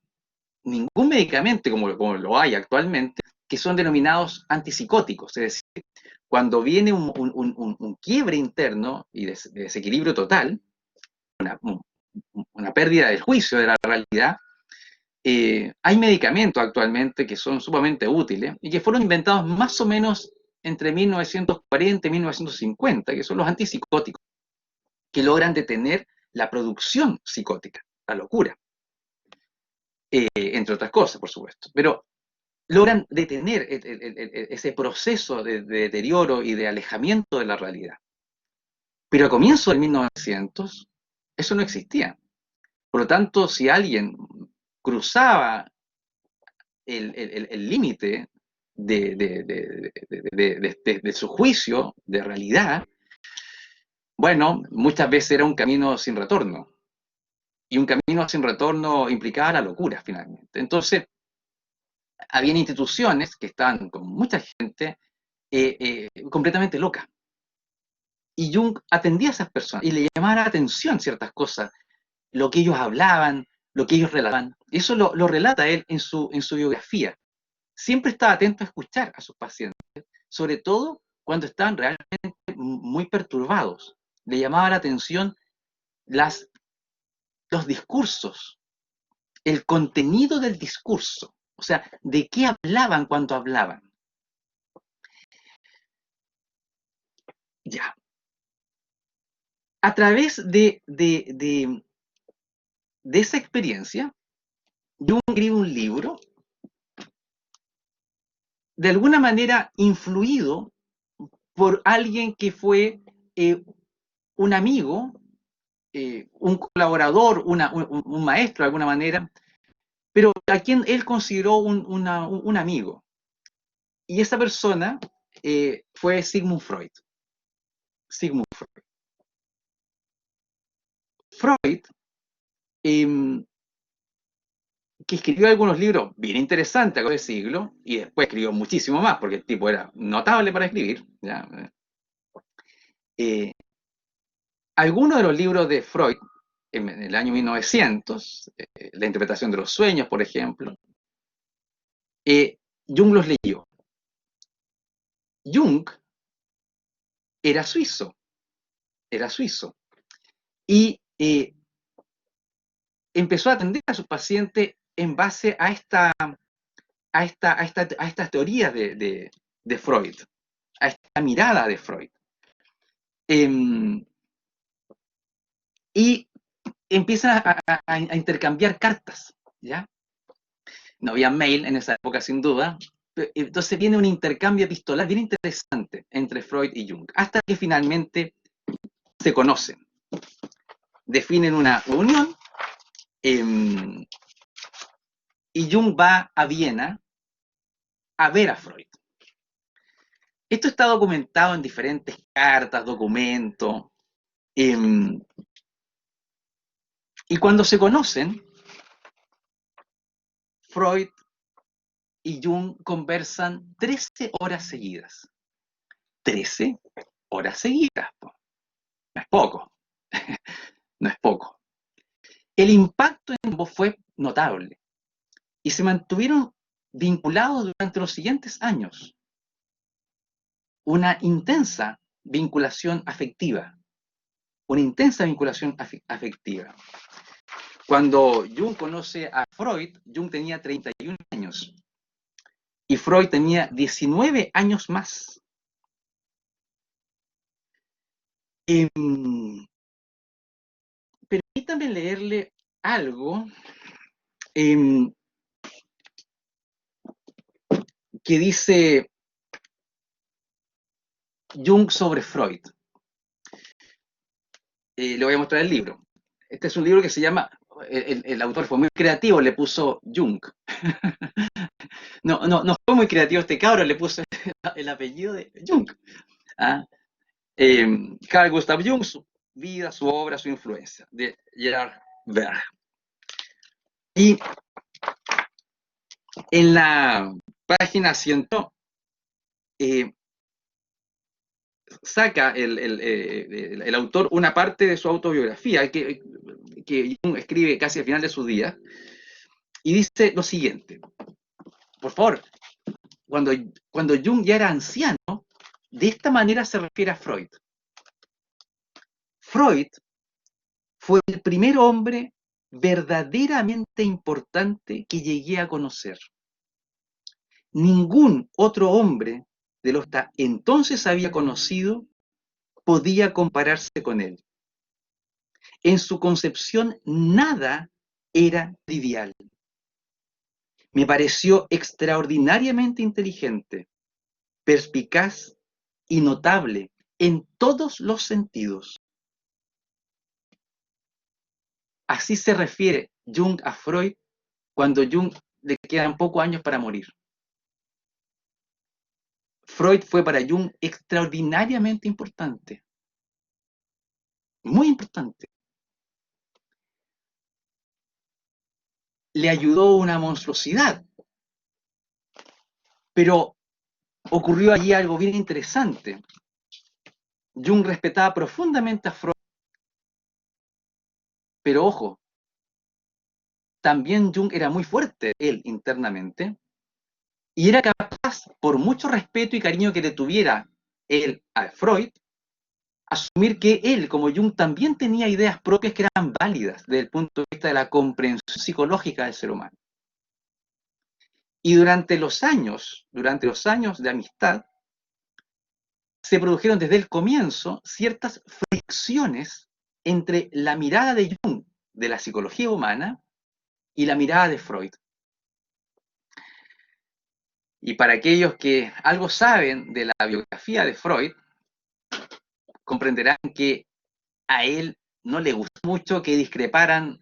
como lo hay actualmente, que son denominados antipsicóticos. Es decir, cuando viene un quiebre interno y de desequilibrio total, una pérdida del juicio de la realidad, hay medicamentos actualmente que son sumamente útiles y que fueron inventados más o menos entre 1940 y 1950, que son los antipsicóticos, que logran detener la producción psicótica, la locura, entre otras cosas, por supuesto. Pero logran detener ese proceso de deterioro y de alejamiento de la realidad. Pero a comienzos del 1900, eso no existía. Por lo tanto, si alguien cruzaba el límite de su juicio de realidad, bueno, muchas veces era un camino sin retorno. Y un camino sin retorno implicaba la locura, finalmente. Entonces, había instituciones que estaban con mucha gente completamente loca. Y Jung atendía a esas personas y le llamaba la atención ciertas cosas, lo que ellos hablaban, lo que ellos relataban. Eso lo relata él en su biografía. Siempre estaba atento a escuchar a sus pacientes, sobre todo cuando estaban realmente muy perturbados. Le llamaba la atención las, los discursos, el contenido del discurso, o sea, de qué hablaban cuando hablaban. Ya. A través de esa experiencia, yo escribí un libro, de alguna manera influido por alguien que fue un amigo, un colaborador, un maestro de alguna manera, pero a quien él consideró un amigo. Y esa persona fue Sigmund Freud. Sigmund Freud. Freud, eh, que escribió algunos libros bien interesantes a lo del siglo, y después escribió muchísimo más, porque el tipo era notable para escribir. ¿Ya? Eh, Algunos de los libros de Freud, en el año 1900, La interpretación de los sueños, por ejemplo, Jung los leyó. Jung era suizo, y empezó a atender a sus pacientes en base a estas teorías de Freud, a esta mirada de Freud. Y empiezan a intercambiar cartas, ¿ya? No había mail en esa época, sin duda. Entonces viene un intercambio epistolar bien interesante entre Freud y Jung, hasta que finalmente se conocen, definen una unión, eh, y Jung va a Viena a ver a Freud. Esto está documentado en diferentes cartas, documentos, eh, y cuando se conocen, Freud y Jung conversan 13 horas seguidas. 13 horas seguidas. No es poco. No es poco. El impacto en ambos fue notable y se mantuvieron vinculados durante los siguientes años. Una intensa vinculación afectiva. Una intensa vinculación afectiva. Cuando Jung conoce a Freud, Jung tenía 31 años y Freud tenía 19 años más. Permítanme leerle algo que dice Jung sobre Freud. Le voy a mostrar el libro. Este es un libro que se llama, el autor fue muy creativo, le puso Jung. No fue muy creativo este cabro, le puso el apellido de Jung. ¿Ah? Carl Gustav Jung, su vida, su obra, su influencia, de Gerard Berg. Y en la página 100, saca el autor una parte de su autobiografía que Jung escribe casi al final de sus días, y dice lo siguiente. Por favor, cuando Jung ya era anciano, de esta manera se refiere a Freud. Freud fue el primer hombre verdaderamente importante que llegué a conocer. Ningún otro hombre de los que entonces había conocido podía compararse con él. En su concepción nada era trivial. Me pareció extraordinariamente inteligente, perspicaz y notable en todos los sentidos. Así se refiere Jung a Freud cuando Jung le quedan pocos años para morir. Freud fue para Jung extraordinariamente importante. Muy importante. Le ayudó una monstruosidad. Pero ocurrió allí algo bien interesante. Jung respetaba profundamente a Freud. Pero ojo, también Jung era muy fuerte, él internamente, y era capaz, por mucho respeto y cariño que le tuviera él a Freud, asumir que él, como Jung, también tenía ideas propias que eran válidas desde el punto de vista de la comprensión psicológica del ser humano. Y durante los años de amistad, se produjeron desde el comienzo ciertas fricciones entre la mirada de Jung de la psicología humana y la mirada de Freud. Y para aquellos que algo saben de la biografía de Freud, comprenderán que a él no le gustó mucho que discreparan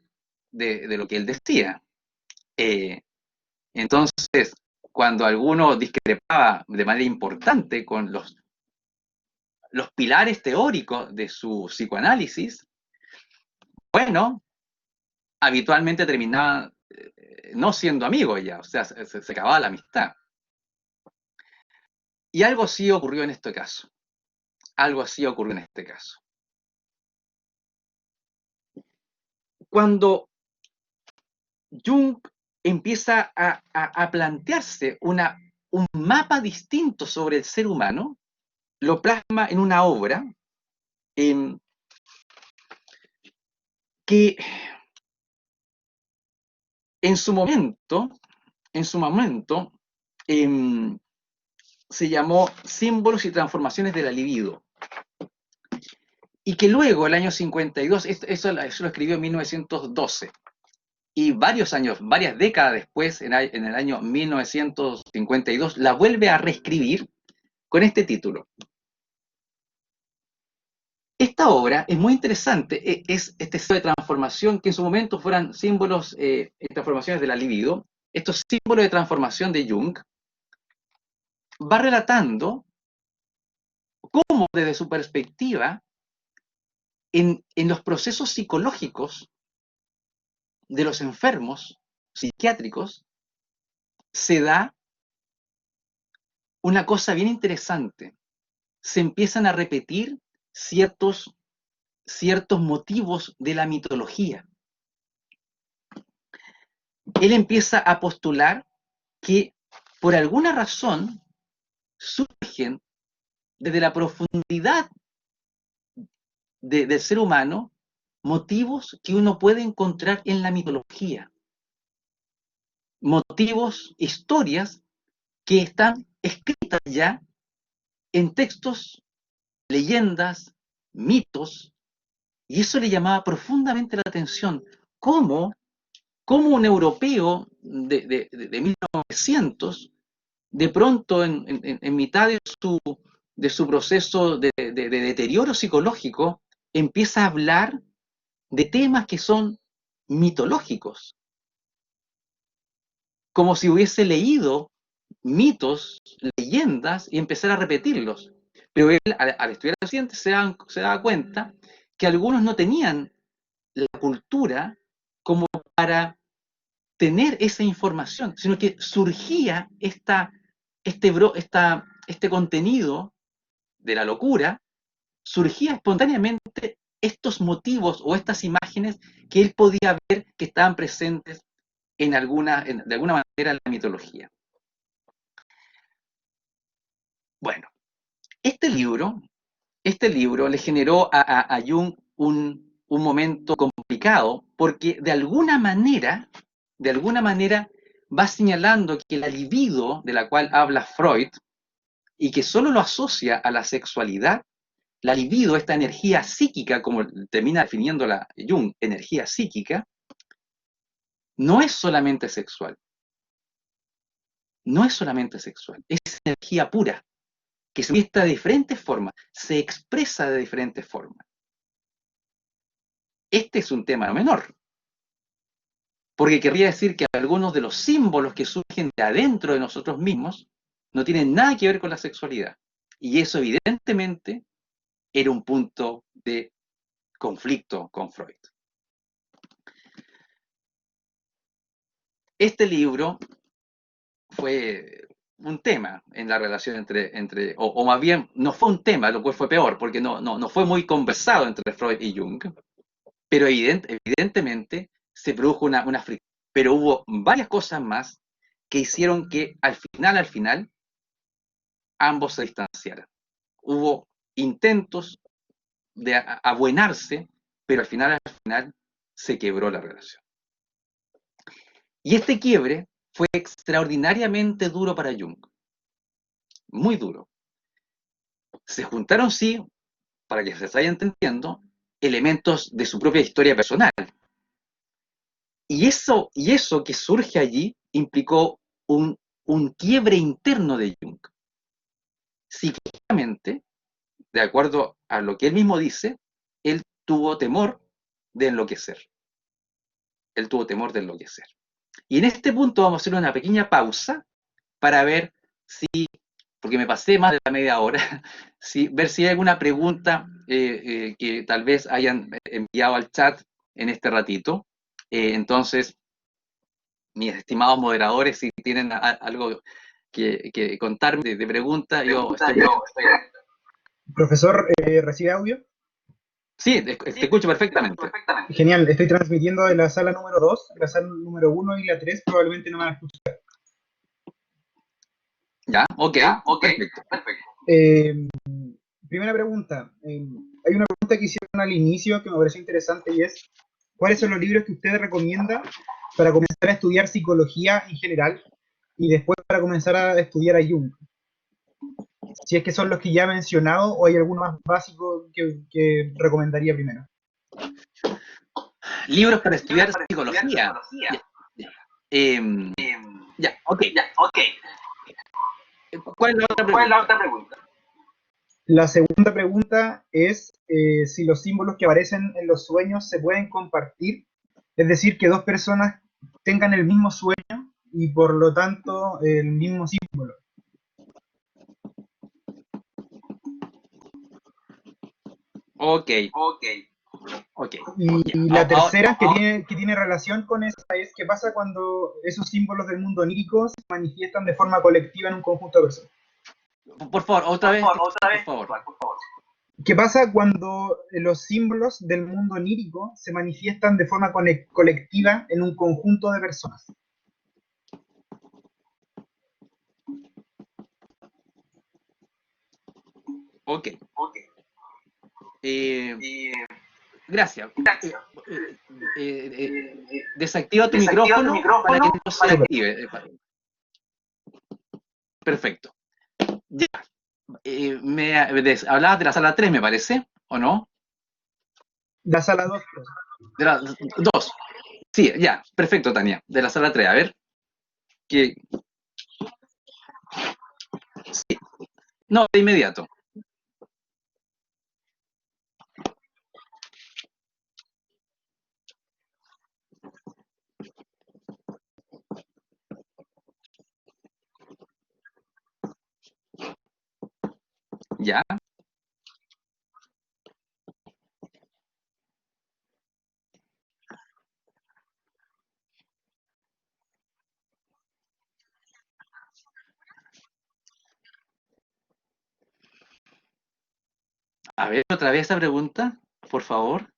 de lo que él decía. Entonces, cuando alguno discrepaba de manera importante con los pilares teóricos de su psicoanálisis, bueno, habitualmente terminaban no siendo amigos ya, o sea, se acababa la amistad. Y algo así ocurrió en este caso. Algo así ocurrió en este caso. Cuando Jung empieza a plantearse un mapa distinto sobre el ser humano, lo plasma en una obra que en su momento se llamó Símbolos y transformaciones de la libido. Y que luego, el año 52, eso lo escribió en 1912, y varias décadas después, en el año 1952, la vuelve a reescribir con este título. Esta obra es muy interesante, es este símbolo de transformación que en su momento fueran símbolos y transformaciones de la libido. Estos símbolos de transformación de Jung va relatando cómo desde su perspectiva en los procesos psicológicos de los enfermos psiquiátricos se da una cosa bien interesante. Se empiezan a repetir ciertos motivos de la mitología. Él empieza a postular que por alguna razón surgen desde la profundidad del ser humano motivos que uno puede encontrar en la mitología. Motivos, historias que están escritas ya en textos, leyendas, mitos, y eso le llamaba profundamente la atención. ¿Cómo un europeo de 1900, de pronto en mitad de su proceso de deterioro psicológico, empieza a hablar de temas que son mitológicos, como si hubiese leído mitos, leyendas y empezar a repetirlos? Pero él, al estudiar al siguiente, se daba cuenta que algunos no tenían la cultura como para tener esa información, sino que surgía este contenido de la locura, surgía espontáneamente estos motivos o estas imágenes que él podía ver que estaban presentes de alguna manera en la mitología. Bueno, este libro le generó a Jung un momento complicado, porque de alguna manera va señalando que la libido de la cual habla Freud y que solo lo asocia a la sexualidad, la libido, esta energía psíquica, como termina definiéndola Jung, energía psíquica, no es solamente sexual. No es solamente sexual, es energía pura, que se manifiesta de diferentes formas, se expresa de diferentes formas. Este es un tema no menor, porque querría decir que algunos de los símbolos que surgen de adentro de nosotros mismos no tienen nada que ver con la sexualidad. Y eso evidentemente era un punto de conflicto con Freud. Este libro fue un tema en la relación o más bien no fue un tema, lo cual fue peor, porque no fue muy conversado entre Freud y Jung, pero evidentemente se produjo una fricción. Pero hubo varias cosas más que hicieron que al final, ambos se distanciaran. Hubo intentos de abuenarse, pero al final se quebró la relación. Y este quiebre fue extraordinariamente duro para Jung, muy duro. Se juntaron, sí, para que se vaya entendiendo, elementos de su propia historia personal. Y eso que surge allí implicó un quiebre interno de Jung. Psicológicamente, de acuerdo a lo que él mismo dice, él tuvo temor de enloquecer. Él tuvo temor de enloquecer. Y en este punto vamos a hacer una pequeña pausa para ver si, porque me pasé más de la media hora, ver si hay alguna pregunta que tal vez hayan enviado al chat en este ratito. Entonces, mis estimados moderadores, si tienen algo que contarme de preguntas, yo estoy... Profesor, ¿recibe audio? Sí, te escucho perfectamente. Genial, estoy transmitiendo de la sala número 2, la sala número 1 y la 3 probablemente no me van a escuchar. Ya, ok, perfecto. Primera pregunta. Hay una pregunta que hicieron al inicio que me pareció interesante y es, ¿cuáles son los libros que usted recomienda para comenzar a estudiar psicología en general y después para comenzar a estudiar a Jung? Si es que son los que ya he mencionado o hay alguno más básico que recomendaría primero. Libros para estudiar psicología. Ya, ok. ¿Cuál es la otra pregunta? La segunda pregunta es si los símbolos que aparecen en los sueños se pueden compartir, es decir, que dos personas tengan el mismo sueño y por lo tanto el mismo símbolo. Ok. Ok. Y la tercera, que tiene relación con esa, es qué pasa cuando esos símbolos del mundo onírico se manifiestan de forma colectiva en un conjunto de personas. Por favor, otra vez, por favor. ¿Qué pasa cuando los símbolos del mundo onírico se manifiestan de forma colectiva en un conjunto de personas? Ok. Gracias. Desactiva tu micrófono para que no se active. Perfecto. Ya. Hablabas de la sala 3, me parece, ¿o no? La sala 2. De la 2. Sí, ya. Perfecto, Tania. De la sala 3. A ver. Sí. No, de inmediato. Ya. A ver, otra vez esa pregunta, por favor.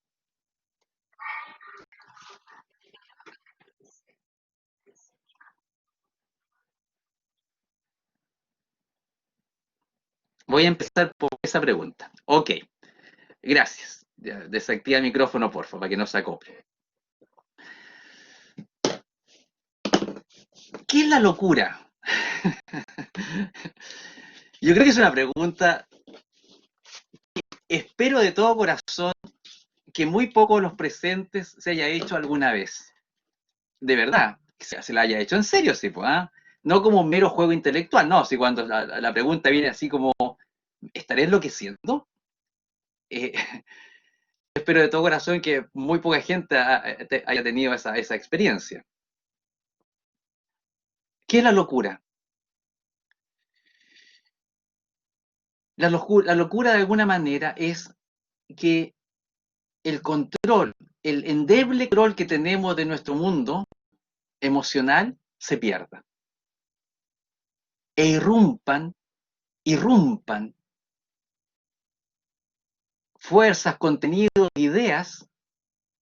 Voy a empezar por esa pregunta. Ok, gracias. Ya, desactiva el micrófono, por favor, para que no se acople. ¿Qué es la locura? Yo creo que es una pregunta que espero de todo corazón que muy pocos de los presentes se haya hecho alguna vez. De verdad, que se la haya hecho en serio, sí, pues, ¿ah? No como un mero juego intelectual, no, si cuando la pregunta viene así como, ¿estaré enloqueciendo? Eh, espero de todo corazón que muy poca gente haya tenido esa experiencia. ¿Qué es la locura? La locura de alguna manera es que el control, el endeble control que tenemos de nuestro mundo emocional se pierda. E irrumpan fuerzas, contenidos, ideas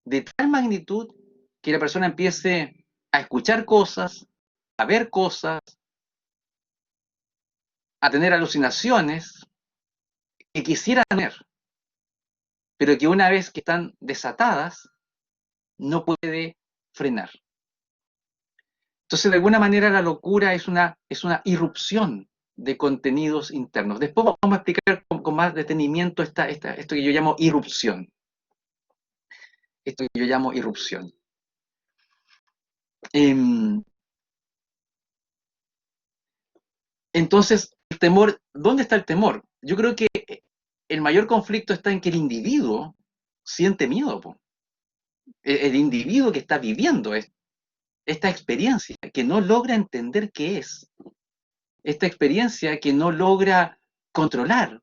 de tal magnitud que la persona empiece a escuchar cosas, a ver cosas, a tener alucinaciones que quisiera tener, pero que una vez que están desatadas, no puede frenar. Entonces, de alguna manera, la locura es una irrupción de contenidos internos. Después vamos a explicar con más detenimiento esto que yo llamo irrupción. Esto que yo llamo irrupción. Entonces, el temor, ¿dónde está el temor? Yo creo que el mayor conflicto está en que el individuo siente miedo. El individuo que está viviendo esta experiencia, que no logra entender qué es. Esta experiencia que no logra controlar.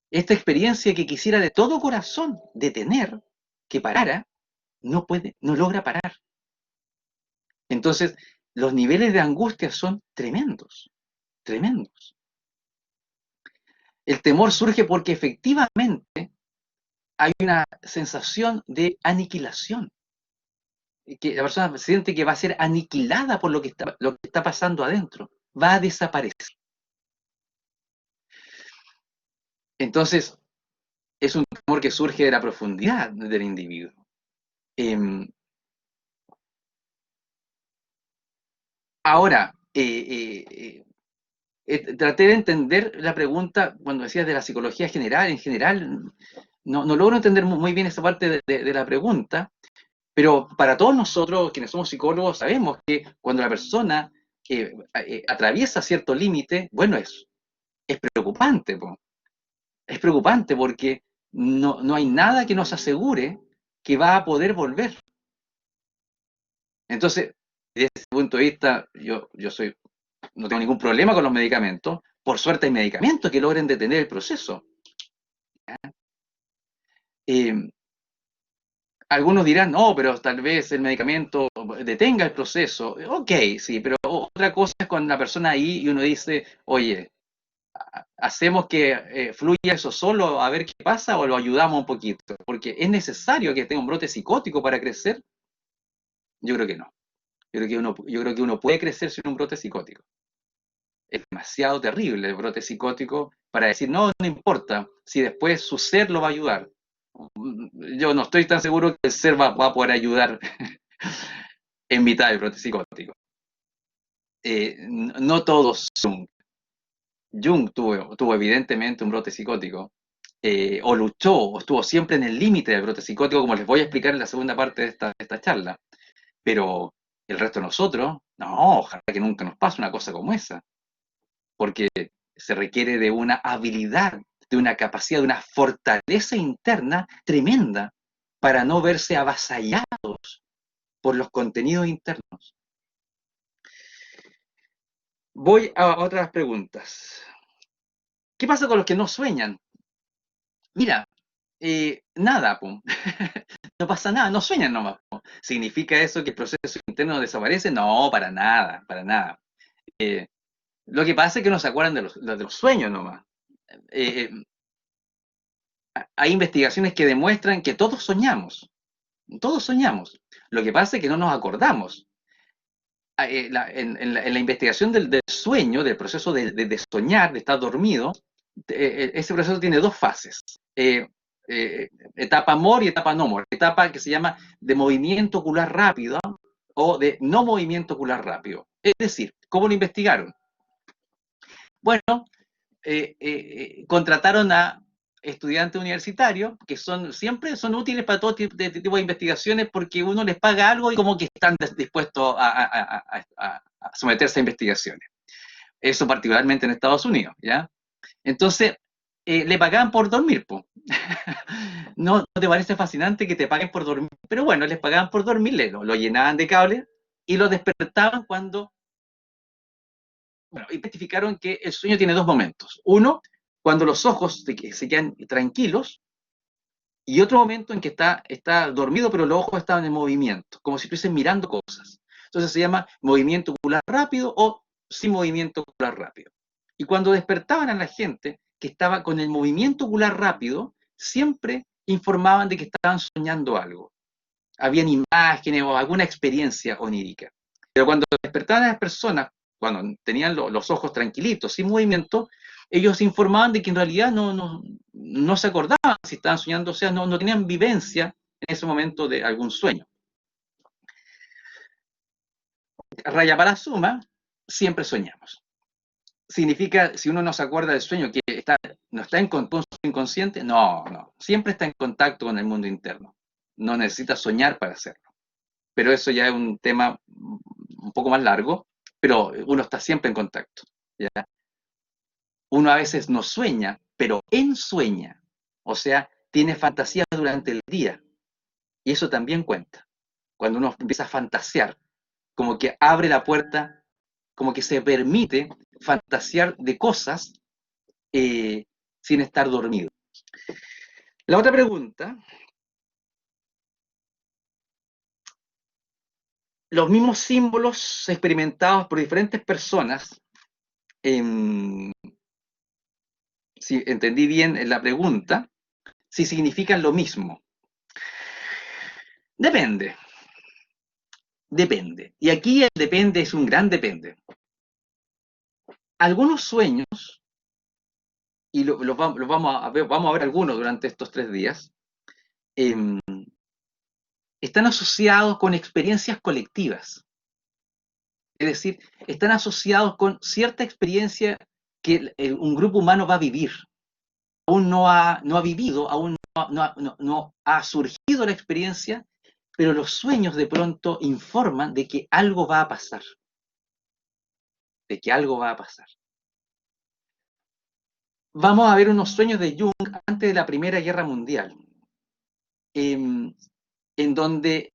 Esta experiencia que quisiera de todo corazón detener, que parara, no puede, no logra parar. Entonces, los niveles de angustia son tremendos, tremendos. El temor surge porque efectivamente hay una sensación de aniquilación, que la persona siente que va a ser aniquilada por lo que está pasando adentro, va a desaparecer. Entonces, es un temor que surge de la profundidad del individuo. Ahora, traté de entender la pregunta cuando decías de la psicología general. En general, no logro entender muy bien esa parte de la pregunta, pero para todos nosotros, quienes somos psicólogos, sabemos que cuando la persona atraviesa cierto límite, bueno, es preocupante, po. Es preocupante porque no hay nada que nos asegure que va a poder volver. Entonces, desde ese punto de vista, yo no tengo ningún problema con los medicamentos. Por suerte hay medicamentos que logren detener el proceso. Algunos dirán, no, pero tal vez el medicamento detenga el proceso. Ok, sí, pero otra cosa es cuando la persona ahí y uno dice, oye, ¿hacemos que fluya eso solo a ver qué pasa o lo ayudamos un poquito? Porque es necesario que tenga un brote psicótico para crecer. Yo creo que no. Yo creo que uno puede crecer sin un brote psicótico. Es demasiado terrible el brote psicótico para decir, no, no importa, si después su ser lo va a ayudar. Yo no estoy tan seguro que el ser va a poder ayudar en mitad del brote psicótico. No todos son. Jung tuvo evidentemente un brote psicótico, o luchó, o estuvo siempre en el límite del brote psicótico, como les voy a explicar en la segunda parte de esta charla. Pero el resto de nosotros, no, ojalá que nunca nos pase una cosa como esa, porque se requiere de una habilidad, de una capacidad, de una fortaleza interna tremenda para no verse avasallados por los contenidos internos. Voy a otras preguntas. ¿Qué pasa con los que no sueñan? Mira, nada, pum. No pasa nada, no sueñan nomás. Po. ¿Significa eso que el proceso interno desaparece? No, para nada, para nada. Lo que pasa es que no se acuerdan de los sueños nomás. Eh, Hay investigaciones que demuestran que todos soñamos. Todos soñamos. Lo que pasa es que no nos acordamos. En la investigación del sueño, del proceso de soñar, de estar dormido, ese proceso tiene dos fases. Etapa MOR y etapa no MOR. Etapa que se llama de movimiento ocular rápido o de no movimiento ocular rápido. Es decir, ¿cómo lo investigaron? Bueno, contrataron a estudiantes universitarios que siempre son útiles para todo tipo de investigaciones porque uno les paga algo y como que están dispuestos a someterse a investigaciones. Eso particularmente en Estados Unidos, ¿ya? Entonces, le pagaban por dormir, po. ¿No te parece fascinante que te paguen por dormir? Pero bueno, les pagaban por dormir, lo llenaban de cables y lo despertaban cuando... Bueno, identificaron que el sueño tiene dos momentos. Uno, cuando los ojos se quedan tranquilos, y otro momento en que está dormido, pero los ojos estaban en movimiento, como si estuviesen mirando cosas. Entonces se llama movimiento ocular rápido o sin movimiento ocular rápido. Y cuando despertaban a la gente que estaba con el movimiento ocular rápido, siempre informaban de que estaban soñando algo. Habían imágenes o alguna experiencia onírica. Pero cuando despertaban a las personas, cuando tenían los ojos tranquilitos, sin movimiento, ellos informaban de que en realidad no se acordaban si estaban soñando, o sea, no tenían vivencia en ese momento de algún sueño. Raya para suma, siempre soñamos. ¿Significa, si uno no se acuerda del sueño, que no está en contacto inconsciente? No, siempre está en contacto con el mundo interno. No necesita soñar para hacerlo. Pero eso ya es un tema un poco más largo, pero uno está siempre en contacto. ¿Ya? Uno a veces no sueña, pero ensueña. O sea, tiene fantasías durante el día. Y eso también cuenta. Cuando uno empieza a fantasear, como que abre la puerta, como que se permite fantasear de cosas sin estar dormido. La otra pregunta, los mismos símbolos experimentados por diferentes personas, si entendí bien la pregunta, si significan lo mismo. Depende. Depende. Y aquí el depende es un gran depende. Algunos sueños, y vamos a ver algunos durante estos 3 días, están asociados con experiencias colectivas. Es decir, están asociados con cierta experiencia que un grupo humano va a vivir. Aún no ha vivido, aún no ha surgido la experiencia, pero los sueños de pronto informan de que algo va a pasar. De que algo va a pasar. Vamos a ver unos sueños de Jung antes de la Primera Guerra Mundial, en donde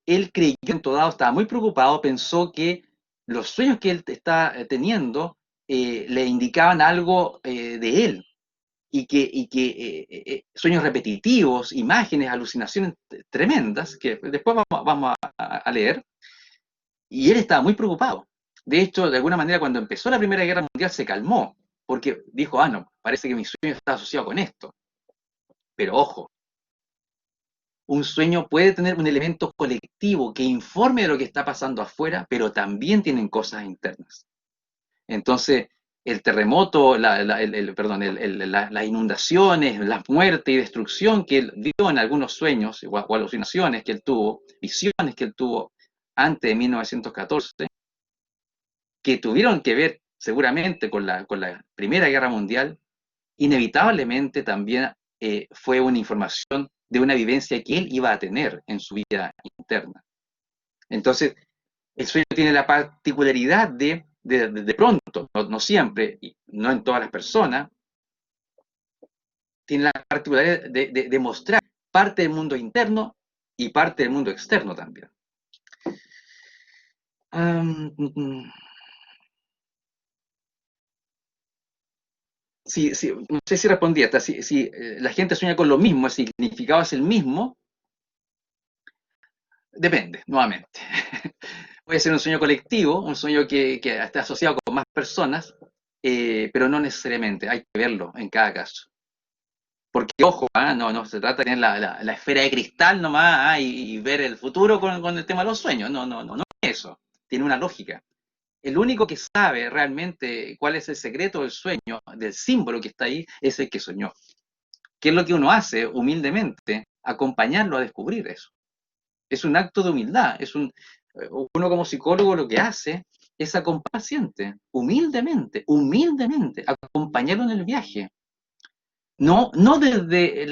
él creyó, en todo dado, estaba muy preocupado, pensó que los sueños que él está teniendo le indicaban algo de él. sueños repetitivos, imágenes, alucinaciones tremendas, que después vamos a leer, y él estaba muy preocupado. De hecho, de alguna manera, cuando empezó la Primera Guerra Mundial se calmó, porque dijo, no, parece que mi sueño está asociado con esto. Pero ojo, un sueño puede tener un elemento colectivo que informe de lo que está pasando afuera, pero también tienen cosas internas. Entonces, el terremoto, las inundaciones, las muertes y destrucción que él vio en algunos sueños o alucinaciones que él tuvo, visiones que él tuvo antes de 1914, que tuvieron que ver seguramente con la Primera Guerra Mundial, inevitablemente también fue una información de una vivencia que él iba a tener en su vida interna. Entonces, el sueño tiene la particularidad de pronto, no siempre, y no en todas las personas, tiene la particularidad de mostrar parte del mundo interno y parte del mundo externo también. Sí, no sé si respondí hasta si la gente sueña con lo mismo, el significado es el mismo, depende, nuevamente. Puede ser un sueño colectivo, un sueño que está asociado con más personas, pero no necesariamente, hay que verlo en cada caso. Porque, ojo, no se trata de tener la esfera de cristal nomás y ver el futuro con el tema de los sueños, no es eso, tiene una lógica. El único que sabe realmente cuál es el secreto del sueño, del símbolo que está ahí, es el que soñó. ¿Qué es lo que uno hace humildemente? Acompañarlo a descubrir eso. Es un acto de humildad. Uno como psicólogo lo que hace es acompañar al paciente, humildemente, acompañarlo en el viaje. No desde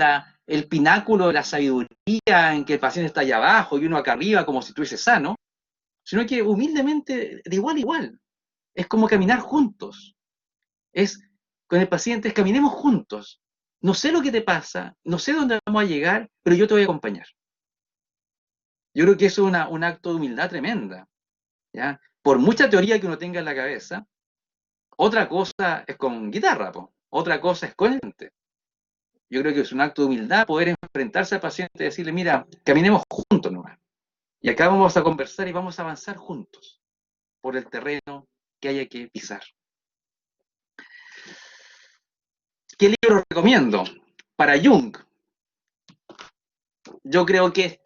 el pináculo de la sabiduría en que el paciente está allá abajo y uno acá arriba como si estuviese sano, sino que humildemente, de igual a igual. Es como caminar juntos. Con el paciente, caminemos juntos. No sé lo que te pasa, no sé dónde vamos a llegar, pero yo te voy a acompañar. Yo creo que eso es un acto de humildad tremenda, ¿ya? Por mucha teoría que uno tenga en la cabeza, otra cosa es con guitarra, otra cosa es con gente. Yo creo que es un acto de humildad poder enfrentarse al paciente y decirle, mira, caminemos juntos nomás. Y acá vamos a conversar y vamos a avanzar juntos por el terreno que haya que pisar. ¿Qué libro recomiendo? Para Jung, yo creo que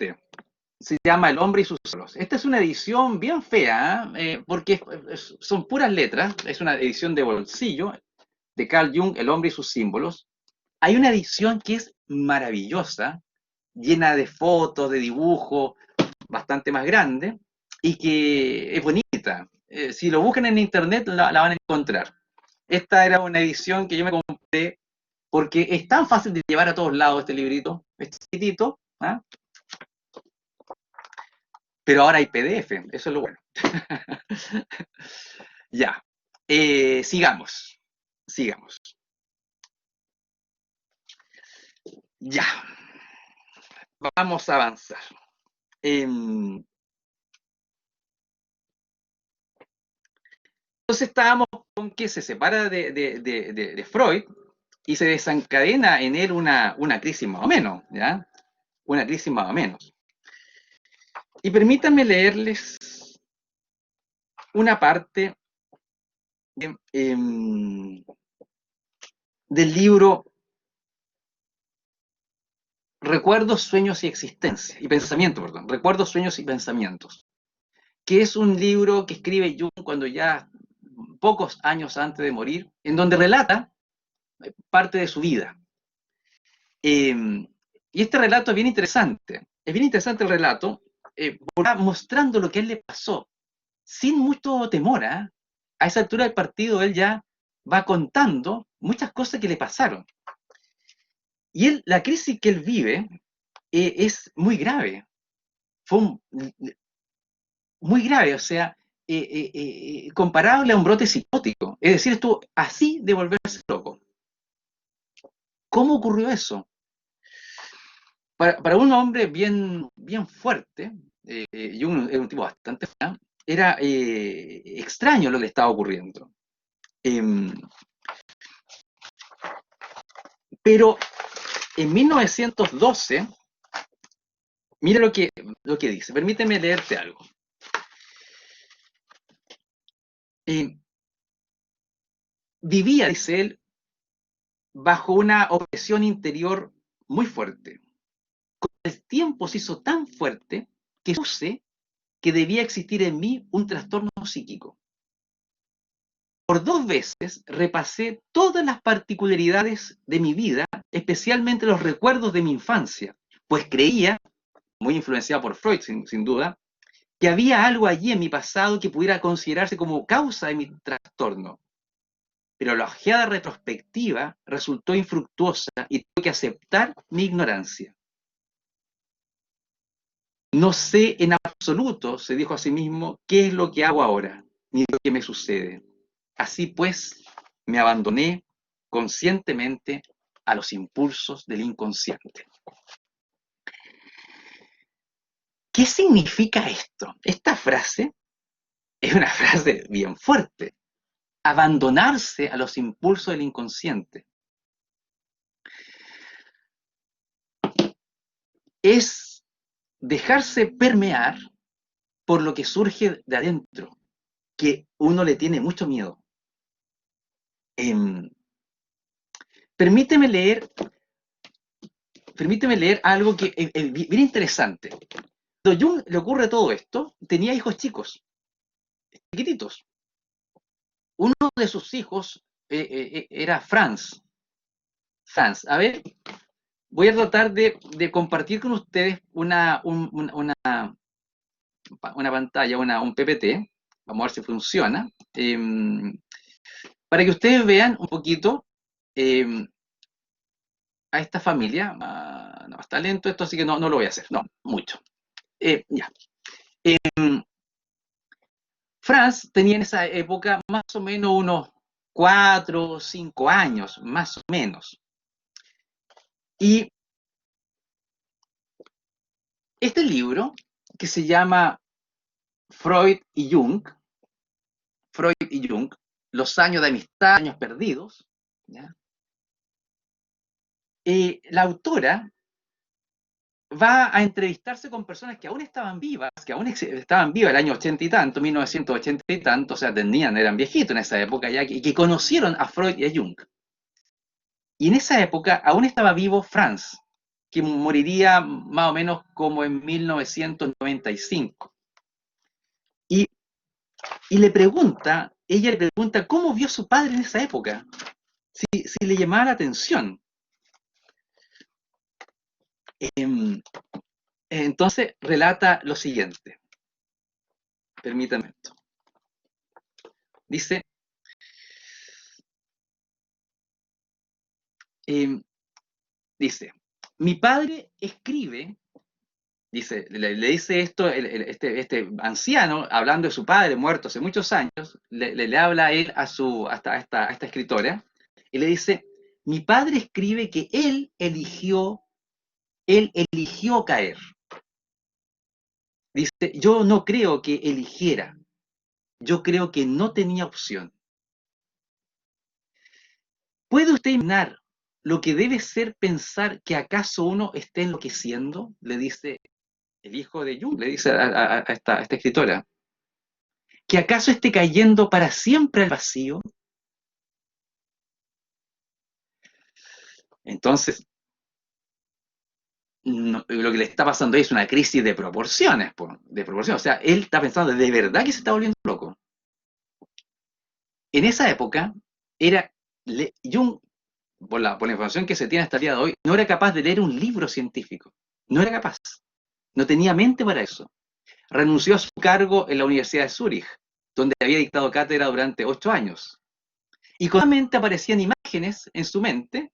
se llama El hombre y sus símbolos. Esta es una edición bien fea, porque son puras letras, es una edición de bolsillo de Carl Jung, El hombre y sus símbolos. Hay una edición que es maravillosa, llena de fotos, de dibujos, bastante más grande, y que es bonita. Si lo buscan en internet la van a encontrar. Esta era una edición que yo me compré porque es tan fácil de llevar a todos lados este librito, este chiquitito, pero ahora hay PDF, eso es lo bueno. Ya, sigamos. Ya, vamos a avanzar. Entonces estábamos con que se separa de Freud y se desencadena en él una crisis más o menos, ¿ya? Una crisis más o menos. Y permítanme leerles una parte del libro Recuerdos, Sueños y Existencia, y Pensamiento, perdón, Recuerdos, Sueños y Pensamientos, que es un libro que escribe Jung cuando ya pocos años antes de morir, en donde relata parte de su vida. Y este relato es bien interesante el relato, mostrando lo que a él le pasó, sin mucho temor. A esa altura del partido él ya va contando muchas cosas que le pasaron. Y la crisis que él vive es muy grave. Muy grave, o sea, comparable a un brote psicótico. Es decir, estuvo así de volverse loco. ¿Cómo ocurrió eso? Para un hombre bien fuerte, y era un tipo bastante fuerte, era extraño lo que estaba ocurriendo. Pero en 1912, mira lo que dice, permíteme leerte algo. Vivía, dice él, bajo una opresión interior muy fuerte. Con el tiempo se hizo tan fuerte que supuse que debía existir en mí un trastorno psíquico. Por 2 veces repasé todas las particularidades de mi vida, especialmente los recuerdos de mi infancia, pues creía, muy influenciado por Freud sin duda, que había algo allí en mi pasado que pudiera considerarse como causa de mi trastorno. Pero la ojeada retrospectiva resultó infructuosa y tuve que aceptar mi ignorancia. No sé en absoluto, se dijo a sí mismo, qué es lo que hago ahora, ni lo que me sucede. Así pues, me abandoné conscientemente a los impulsos del inconsciente. ¿Qué significa esto? Esta frase es una frase bien fuerte. Abandonarse a los impulsos del inconsciente. Es dejarse permear por lo que surge de adentro, que uno le tiene mucho miedo. Permíteme leer algo que es bien interesante. Cuando Jung le ocurre todo esto, tenía hijos chicos, chiquititos. Uno de sus hijos era Franz. A ver, voy a tratar de compartir con ustedes una pantalla, un PPT. Vamos a ver si funciona. Para que ustedes vean un poquito a esta familia. No, está lento esto, así que no lo voy a hacer. No, mucho. Ya. Franz tenía en esa época más o menos unos 4 o 5 años, más o menos. Y este libro, que se llama Freud y Jung, los años de amistad, años perdidos, ¿ya? La autora va a entrevistarse con personas que aún estaban vivas, el año 80 y tanto, 1980 y tanto, o sea, eran viejitos en esa época ya, y que conocieron a Freud y a Jung. Y en esa época aún estaba vivo Franz, que moriría más o menos como en 1995. Y ella le pregunta cómo vio a su padre en esa época, si le llamaba la atención. Entonces relata lo siguiente. Permítame esto. Dice, mi padre escribe, le dice esto, este anciano, hablando de su padre muerto hace muchos años, le habla a él a esta escritora, y le dice, mi padre escribe que él eligió caer. Dice, yo no creo que eligiera, yo creo que no tenía opción. ¿Puede usted imaginar lo que debe ser pensar que acaso uno esté enloqueciendo? Le dice el hijo de Jung, le dice a esta escritora. ¿Que acaso esté cayendo para siempre al vacío? Entonces, lo que le está pasando ahí es una crisis de proporciones, O sea, él está pensando, ¿de verdad que se está volviendo loco? En esa época, Jung, por la información que se tiene hasta el día de hoy, no era capaz de leer un libro científico. No era capaz. No tenía mente para eso. Renunció a su cargo en la Universidad de Zúrich, donde había dictado cátedra durante 8 años. Y constantemente aparecían imágenes en su mente,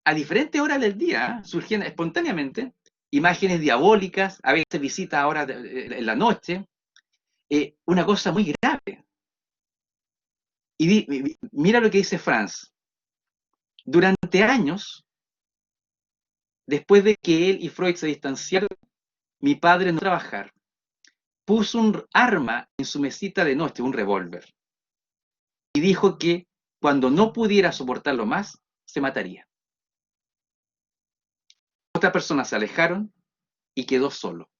a diferentes horas del día, surgían espontáneamente imágenes diabólicas, a veces visitas ahora en la noche, una cosa muy grave. Y mira lo que dice Franz. Durante años, después de que él y Freud se distanciaron, mi padre no trabajar. Puso un arma en su mesita de noche, un revólver, y dijo que cuando no pudiera soportarlo más, se mataría. Otras personas se alejaron y quedó solo.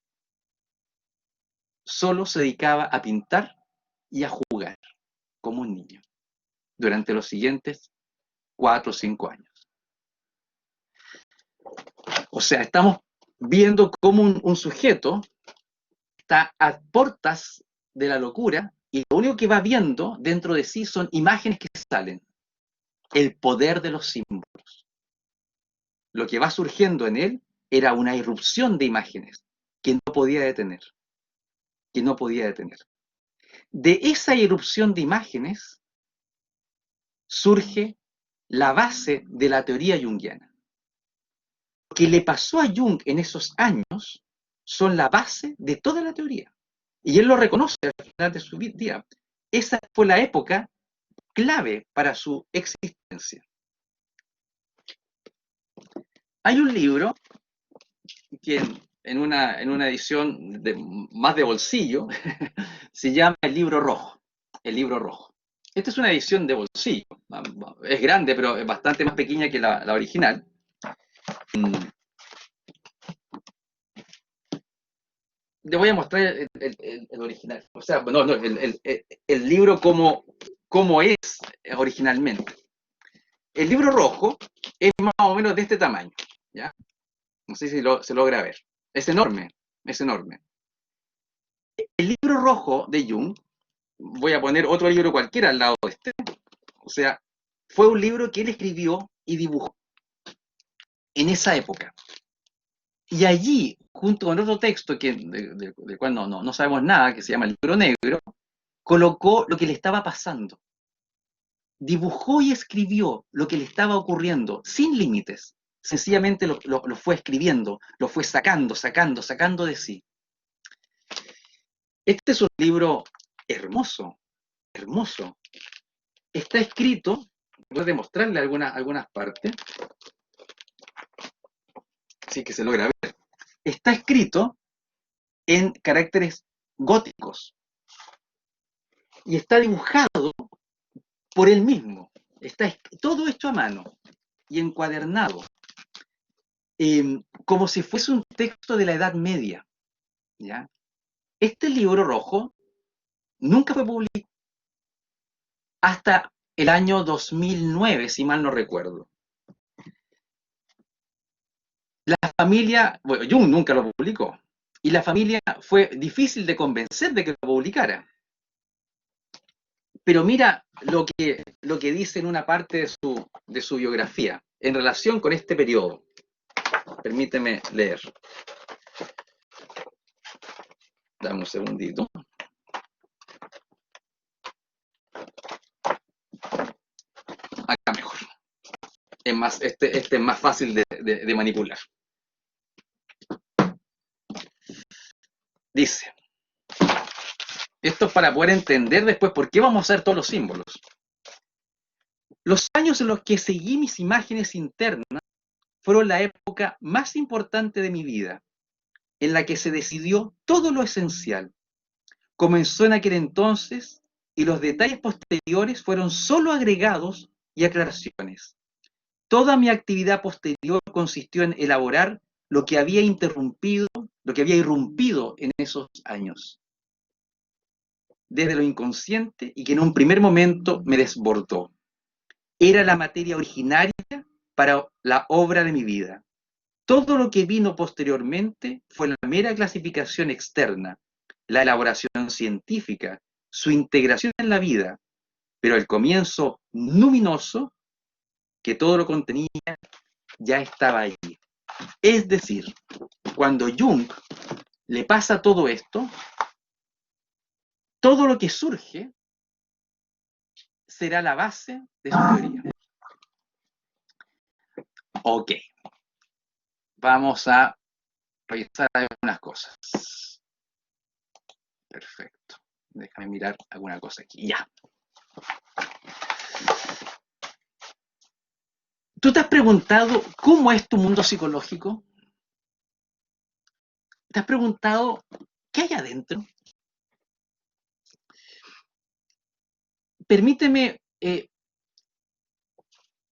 Solo se dedicaba a pintar y a jugar como un niño durante los siguientes 4 o 5 años. O sea, estamos viendo cómo un sujeto está a portas de la locura y lo único que va viendo dentro de sí son imágenes que salen. El poder de los símbolos. Lo que va surgiendo en él era una irrupción de imágenes que no podía detener. Que no podía detener. De esa irrupción de imágenes surge la base de la teoría junguiana. Lo que le pasó a Jung en esos años son la base de toda la teoría. Y él lo reconoce al final de su vida. Esa fue la época clave para su existencia. Hay un libro que en una edición más de bolsillo se llama El Libro Rojo. El Libro Rojo. Esta es una edición de bolsillo. Es grande, pero es bastante más pequeña que la original. Le voy a mostrar el original. O sea, no, el libro como es originalmente. El Libro Rojo es más o menos de este tamaño, ¿ya? No sé si se logra ver. Es enorme, es enorme. El Libro Rojo de Jung, voy a poner otro libro cualquiera al lado de este, o sea, fue un libro que él escribió y dibujó en esa época. Y allí, junto con otro texto del cual no sabemos nada, que se llama El Libro Negro, colocó lo que le estaba pasando. Dibujó y escribió lo que le estaba ocurriendo, sin límites. Sencillamente lo fue escribiendo, lo fue sacando de sí. Este es un libro hermoso, hermoso. Está escrito, voy a demostrarle algunas partes, así que se logra ver. Está escrito en caracteres góticos y está dibujado por él mismo. Está todo hecho a mano y encuadernado, como si fuese un texto de la Edad Media, ¿ya? Este Libro Rojo nunca fue publicado hasta el año 2009, si mal no recuerdo. La familia, bueno, Jung nunca lo publicó, y la familia fue difícil de convencer de que lo publicara. Pero mira lo que dice en una parte de su biografía en relación con este periodo. Permíteme leer. Dame un segundito. Acá mejor. Es más, este es más fácil de manipular. Dice, esto es para poder entender después por qué vamos a hacer todos los símbolos. Los años en los que seguí mis imágenes internas fueron la época más importante de mi vida, en la que se decidió todo lo esencial. Comenzó en aquel entonces y los detalles posteriores fueron solo agregados y aclaraciones. Toda mi actividad posterior consistió en elaborar lo que había irrumpido en esos años, desde lo inconsciente y que en un primer momento me desbordó. Era la materia originaria para la obra de mi vida. Todo lo que vino posteriormente fue la mera clasificación externa, la elaboración científica, su integración en la vida, pero el comienzo luminoso, que todo lo contenía, ya estaba allí. Es decir, cuando Jung le pasa todo esto, todo lo que surge será la base de su teoría. Ok, vamos a revisar algunas cosas. Perfecto. Déjame mirar alguna cosa aquí. Ya. ¿Tú te has preguntado cómo es tu mundo psicológico? ¿Te has preguntado qué hay adentro? Permíteme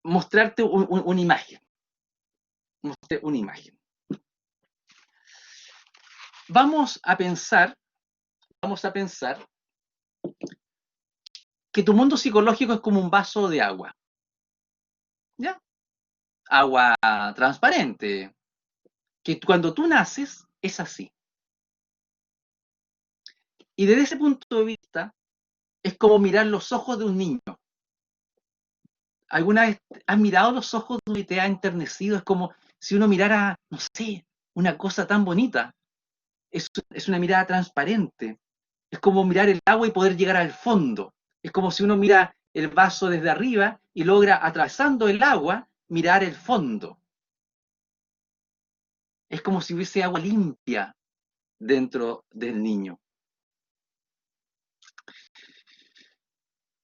mostrarte una imagen. Mostrarte una imagen. Vamos a pensar que tu mundo psicológico es como un vaso de agua. ¿Ya? Agua transparente. Que cuando tú naces es así. Y desde ese punto de vista, es como mirar los ojos de un niño. ¿Alguna vez has mirado los ojos de uno y te ha enternecido? Es como si uno mirara, no sé, una cosa tan bonita. Es una mirada transparente. Es como mirar el agua y poder llegar al fondo. Es como si uno mira el vaso desde arriba y logra, atravesando el agua, mirar el fondo. Es como si hubiese agua limpia dentro del niño.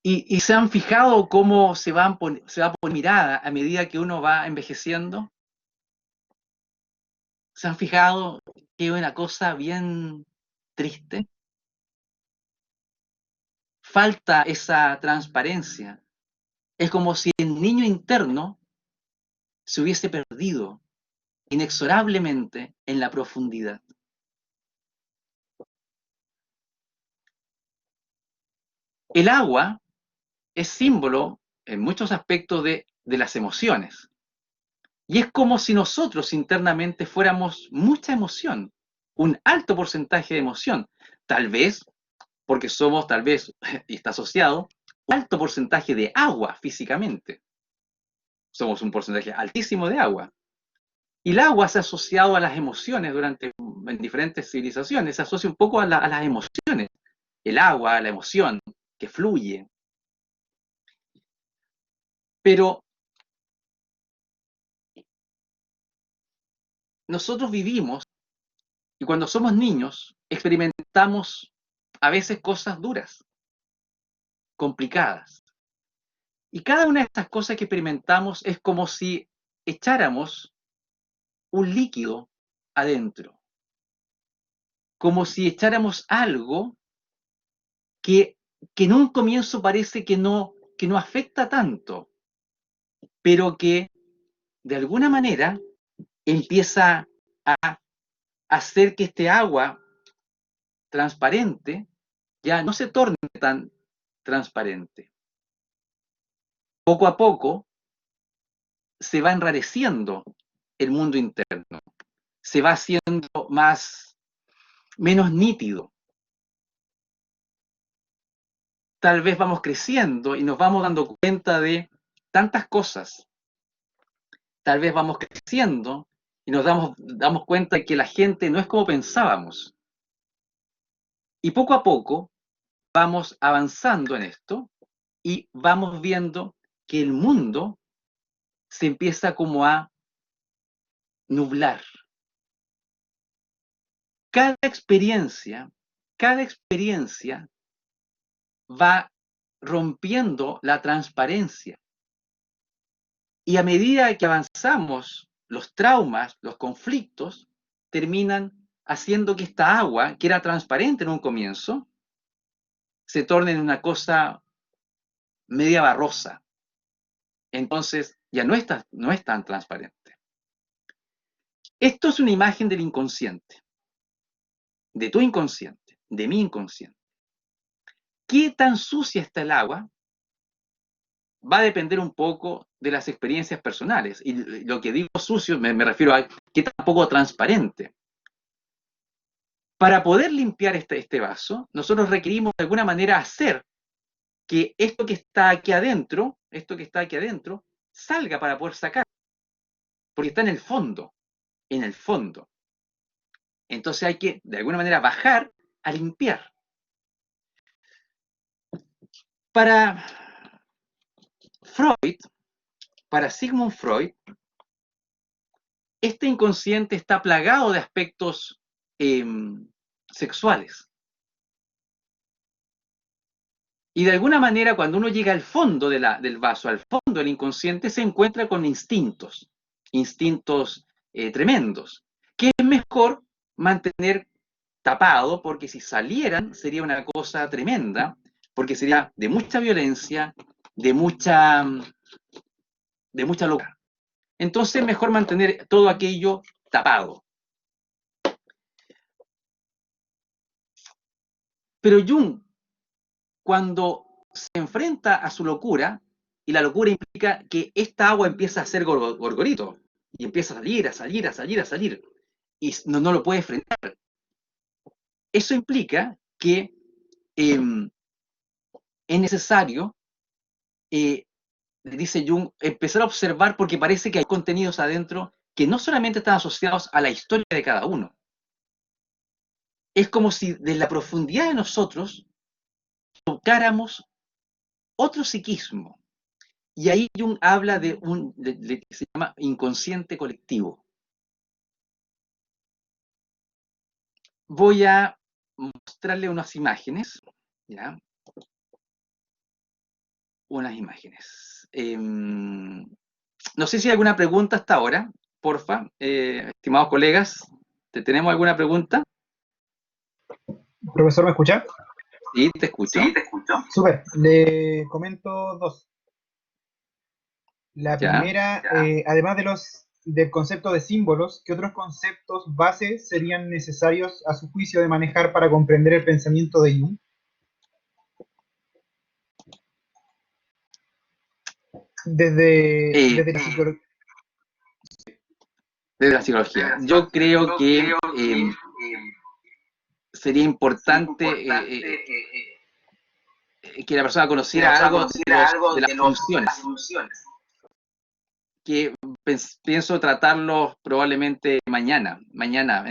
¿Y se han fijado cómo se va poniendo mirada a medida que uno va envejeciendo? ¿Se han fijado que es una cosa bien triste? Falta esa transparencia. Es como si el niño interno se hubiese perdido inexorablemente en la profundidad. El agua es símbolo en muchos aspectos de las emociones. Y es como si nosotros internamente fuéramos mucha emoción, un alto porcentaje de emoción. Tal vez, porque somos, y está asociado, un alto porcentaje de agua físicamente. Somos un porcentaje altísimo de agua. Y el agua se ha asociado a las emociones en diferentes civilizaciones, se asocia un poco a las emociones. El agua, la emoción que fluye. Pero nosotros vivimos y cuando somos niños experimentamos a veces cosas duras, complicadas. Y cada una de estas cosas que experimentamos es como si echáramos un líquido adentro, como si echáramos algo que en un comienzo parece que no afecta tanto, pero que de alguna manera empieza a hacer que este agua transparente ya no se torne tan transparente. Poco a poco se va enrareciendo el mundo interno, se va haciendo menos nítido. Tal vez vamos creciendo y nos vamos dando cuenta de tantas cosas. Tal vez vamos creciendo y nos damos cuenta de que la gente no es como pensábamos. Y poco a poco vamos avanzando en esto y vamos viendo que el mundo se empieza como a nublar. Cada experiencia va rompiendo la transparencia. Y a medida que avanzamos, los traumas, los conflictos, terminan haciendo que esta agua, que era transparente en un comienzo, se torne en una cosa media barrosa. Entonces ya no es tan transparente. Esto es una imagen del inconsciente, de tu inconsciente, de mi inconsciente. ¿Qué tan sucia está el agua? Va a depender un poco de las experiencias personales. Y lo que digo sucio me refiero a qué tan poco transparente. Para poder limpiar este vaso, nosotros requerimos de alguna manera hacer que esto que está aquí adentro, salga para poder sacar. Porque está en el fondo. Entonces hay que, de alguna manera, bajar a limpiar. Para Sigmund Freud, este inconsciente está plagado de aspectos sexuales. Y de alguna manera, cuando uno llega al fondo del vaso, al fondo del inconsciente, se encuentra con instintos tremendos, que es mejor mantener tapado, porque si salieran sería una cosa tremenda, porque sería de mucha violencia, de de mucha locura. Entonces es mejor mantener todo aquello tapado. Pero Jung, cuando se enfrenta a su locura, y la locura implica que esta agua empieza a hacer gorgorito, y empieza a salir, a salir, a salir, a salir, y no lo puede frenar. Eso implica que es necesario, dice Jung, empezar a observar, porque parece que hay contenidos adentro que no solamente están asociados a la historia de cada uno. Es como si de la profundidad de nosotros tocáramos otro psiquismo. Y ahí Jung habla de que se llama inconsciente colectivo. Voy a mostrarle unas imágenes, ¿ya? Unas imágenes. No sé si hay alguna pregunta hasta ahora, porfa, estimados colegas, ¿tenemos alguna pregunta? Profesor, ¿me escucha? Sí, te escucho. Sí, te escucho. Súper, le comento dos. La Ya. primera, además del concepto de símbolos, ¿qué otros conceptos base serían necesarios a su juicio de manejar para comprender el pensamiento de Jung? Desde la psicología. Desde la psicología. Yo creo que sería importante que la persona conociera algo de las funciones, que pienso tratarlos probablemente mañana. Mañana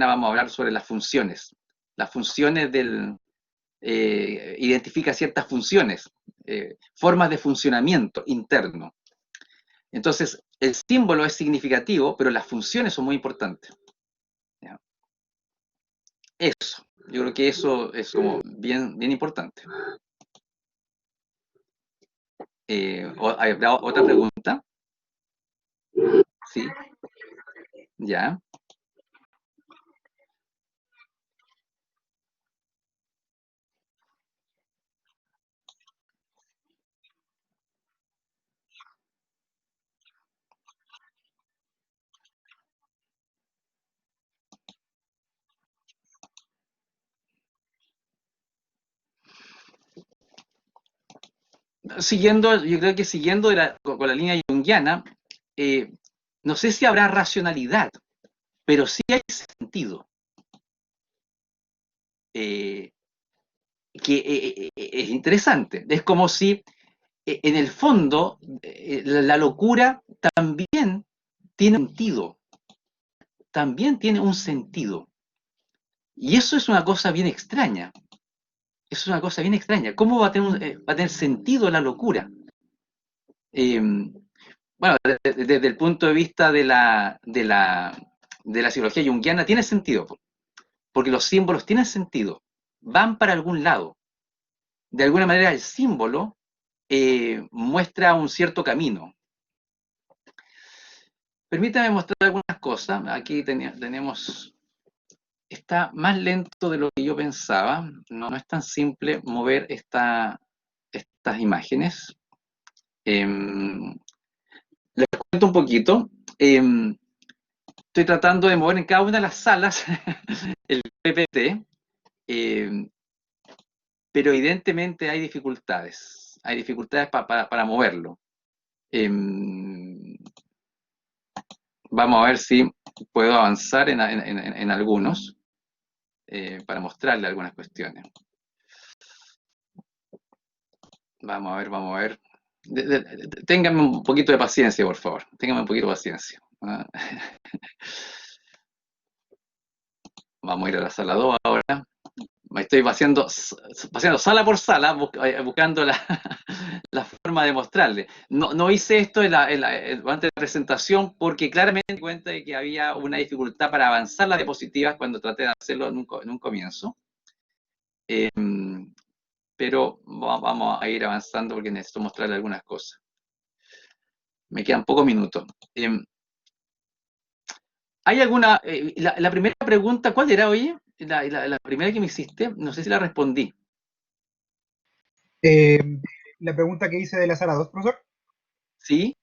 vamos a hablar sobre las funciones. Las funciones identifica ciertas funciones, formas de funcionamiento interno. Entonces, el símbolo es significativo, pero las funciones son muy importantes. ¿Ya? Eso, yo creo que eso es como bien importante. ¿Habrá otra pregunta? Sí. Ya. Yo creo que siguiendo con la línea junguiana, no sé si habrá racionalidad, pero sí hay sentido. Que es interesante. Es como si, en el fondo, la locura también tiene sentido. También tiene un sentido. Y eso es una cosa bien extraña. Eso es una cosa bien extraña. ¿Cómo va a tener sentido la locura? Bueno, desde el punto de vista de la psicología junguiana tiene sentido, porque los símbolos tienen sentido, van para algún lado. De alguna manera el símbolo muestra un cierto camino. Permítame mostrar algunas cosas. Aquí tenemos... Está más lento de lo que yo pensaba. No es tan simple mover estas imágenes. Les cuento un poquito. Estoy tratando de mover en cada una de las salas el PPT, pero evidentemente hay dificultades. Hay dificultades para moverlo. Vamos a ver si puedo avanzar en algunos para mostrarle algunas cuestiones. Vamos a ver. Ténganme un poquito de paciencia, por favor. Ténganme un poquito de paciencia. Vamos a ir a la sala 2 ahora. Me estoy paseando sala por sala, buscando la forma de mostrarle. No hice esto antes de la presentación porque claramente me di cuenta de que había una dificultad para avanzar las diapositivas cuando traté de hacerlo en un comienzo. Pero vamos a ir avanzando porque necesito mostrarle algunas cosas. Me quedan pocos minutos. ¿Hay alguna... la primera pregunta, ¿cuál era, oye? La primera que me hiciste, no sé si la respondí. La pregunta que hice de la sala 2, profesor. ¿Sí?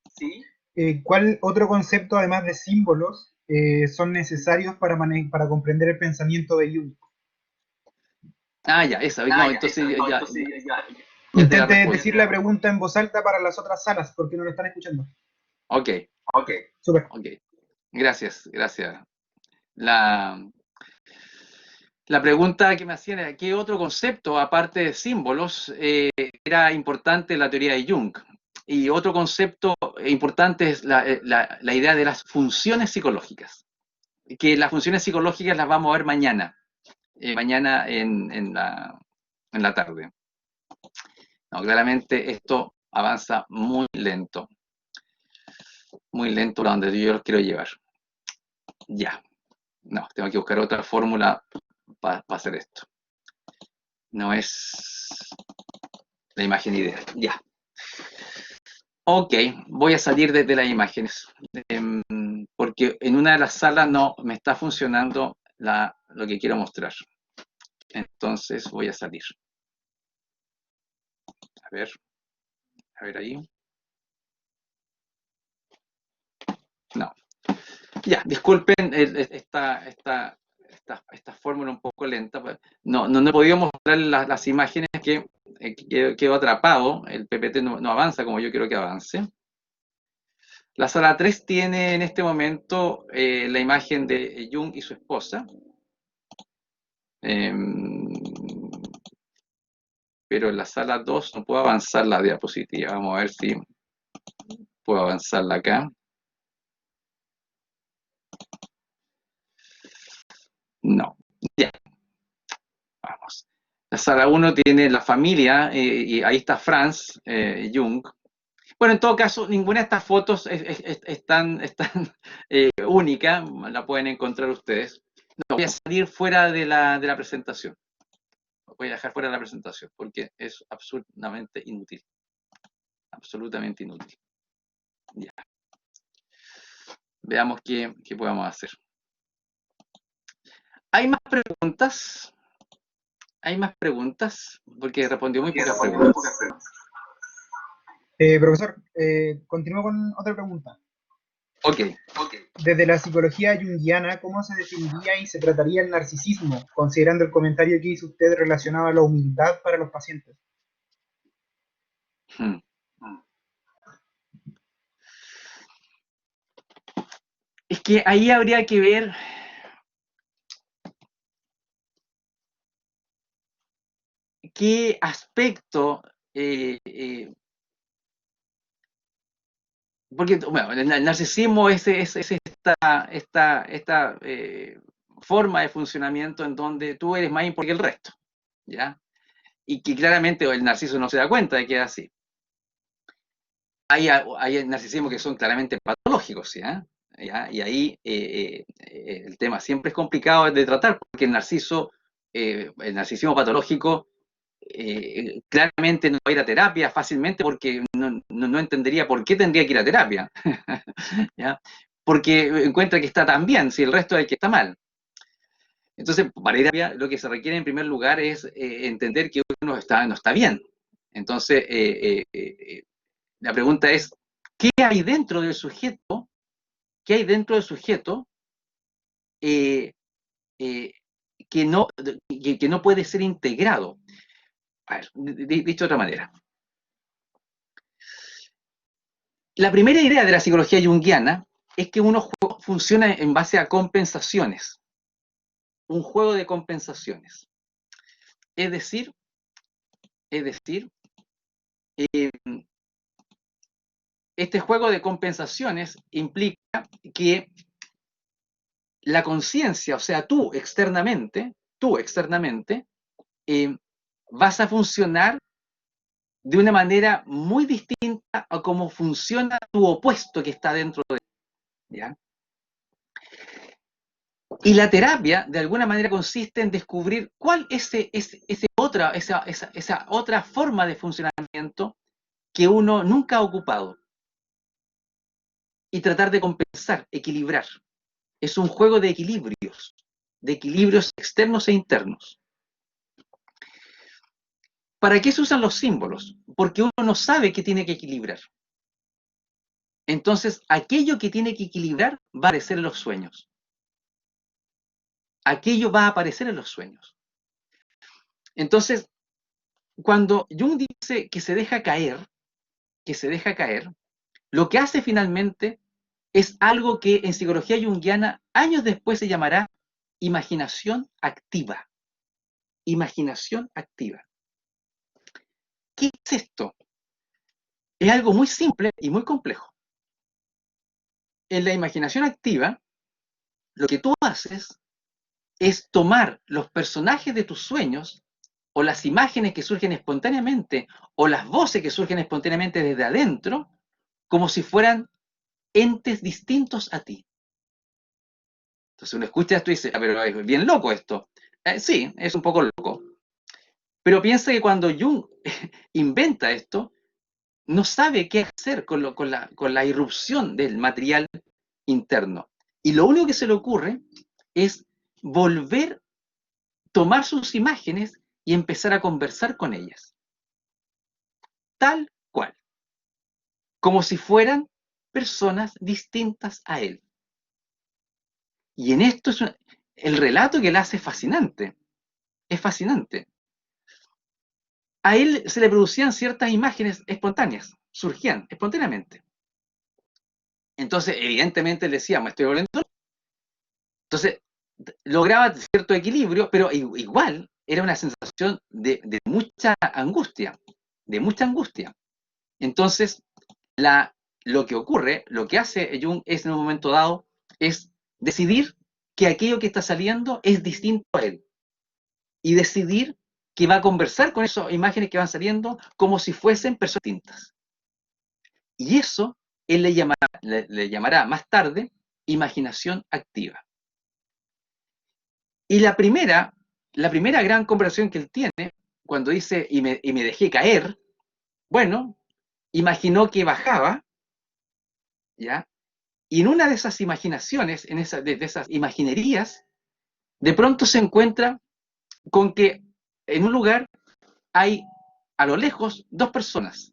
¿Cuál otro concepto, además de símbolos, son necesarios para comprender el pensamiento de Jung? Ah, ya, esa. No, entonces ya te la Intente respondo. decir la pregunta en voz alta para las otras salas, porque no lo están escuchando. Ok, Súper. ok. Gracias, gracias. La, la pregunta que me hacían era, ¿qué otro concepto, aparte de símbolos, era importante en la teoría de Jung? Y otro concepto importante es la idea de las funciones psicológicas. Que las funciones psicológicas las vamos a ver mañana, mañana en la tarde. No, claramente esto avanza muy lento para donde yo los quiero llevar. Ya, no, tengo que buscar otra fórmula para hacer esto. No es la imagen ideal. Ya. Ok, voy a salir desde las imágenes, porque en una de las salas no me está funcionando lo que quiero mostrar. Entonces voy a salir. A ver ahí. No. Ya, disculpen esta fórmula un poco lenta. No he podido mostrar las imágenes que quedo atrapado. El PPT no avanza como yo quiero que avance. La sala 3 tiene en este momento la imagen de Jung y su esposa. Pero en la sala 2 no puedo avanzar la diapositiva. Vamos a ver si puedo avanzarla acá. No. Ya. Vamos. La sala 1 tiene la familia y ahí está Franz Jung. Bueno, en todo caso, ninguna de estas fotos es tan única, la pueden encontrar ustedes. No, voy a salir fuera de la presentación. Voy a dejar fuera de la presentación porque es absolutamente inútil. Absolutamente inútil. Ya. Veamos qué podemos hacer. ¿Hay más preguntas? ¿Hay más preguntas? Porque respondió muy pocas preguntas. Profesor, continúo con otra pregunta. Ok. Desde la psicología junguiana, ¿cómo se definiría y se trataría el narcisismo, considerando el comentario que hizo usted relacionado a la humildad para los pacientes? Hmm. Es que ahí habría que ver qué aspecto, porque bueno, el narcisismo es esta forma de funcionamiento en donde tú eres más importante que el resto, ¿ya? Y que claramente el narciso no se da cuenta de que es así. Hay narcisismos que son claramente patológicos, ¿ya? Y ahí el tema siempre es complicado de tratar porque el narcisismo patológico claramente no va a ir a terapia fácilmente porque no entendería por qué tendría que ir a terapia. ¿Ya? Porque encuentra que está tan bien, si el resto es el que está mal. Entonces, para ir a terapia, lo que se requiere en primer lugar es entender que uno no está bien. Entonces, la pregunta es, ¿qué hay dentro del sujeto? ¿Qué hay dentro del sujeto eh, eh, que no puede ser integrado? A ver, dicho de otra manera. La primera idea de la psicología junguiana es que uno funciona en base a compensaciones, un juego de compensaciones. Es decir, eh, este juego de compensaciones implica que la conciencia, o sea, tú externamente, eh, vas a funcionar de una manera muy distinta a cómo funciona tu opuesto que está dentro de ti, ¿ya? Y la terapia, de alguna manera, consiste en descubrir cuál es esa otra forma de funcionamiento que uno nunca ha ocupado y tratar de compensar, equilibrar. Es un juego de equilibrios externos e internos. ¿Para qué se usan los símbolos? Porque uno no sabe qué tiene que equilibrar. entonces aquello que tiene que equilibrar va a aparecer en los sueños. Aquello va a aparecer en los sueños. Entonces, cuando Jung dice que se deja caer, lo que hace finalmente es algo que en psicología junguiana años después se llamará imaginación activa. Imaginación activa. ¿Qué es esto? Es algo muy simple y muy complejo. En la imaginación activa, lo que tú haces es tomar los personajes de tus sueños o las imágenes que surgen espontáneamente o las voces que surgen espontáneamente desde adentro como si fueran entes distintos a ti. Entonces uno escucha esto y dice, pero es bien loco esto. Sí, es un poco loco. Pero piensa que cuando Jung inventa esto, no sabe qué hacer con la irrupción del material interno. Y lo único que se le ocurre es volver, tomar sus imágenes y empezar a conversar con ellas. Tal cual. Como si fueran personas distintas a él. Y en esto es el relato que él hace es fascinante. Es fascinante. A él se le producían ciertas imágenes espontáneas, surgían espontáneamente. Entonces, evidentemente, él decía, me estoy volviendo. Entonces, lograba cierto equilibrio, pero igual era una sensación de mucha angustia, de mucha angustia. Entonces, lo que ocurre, lo que hace Jung es en un momento dado, es decidir que aquello que está saliendo es distinto a él. Y decidir que va a conversar con esas imágenes que van saliendo como si fuesen personas distintas. Y eso él le llamará más tarde imaginación activa. Y la primera gran conversación que él tiene, cuando dice, y me dejé caer, bueno, imaginó que bajaba, ¿ya? Y en una de esas imaginaciones, de esas imaginerías, de pronto se encuentra con que en un lugar hay a lo lejos dos personas.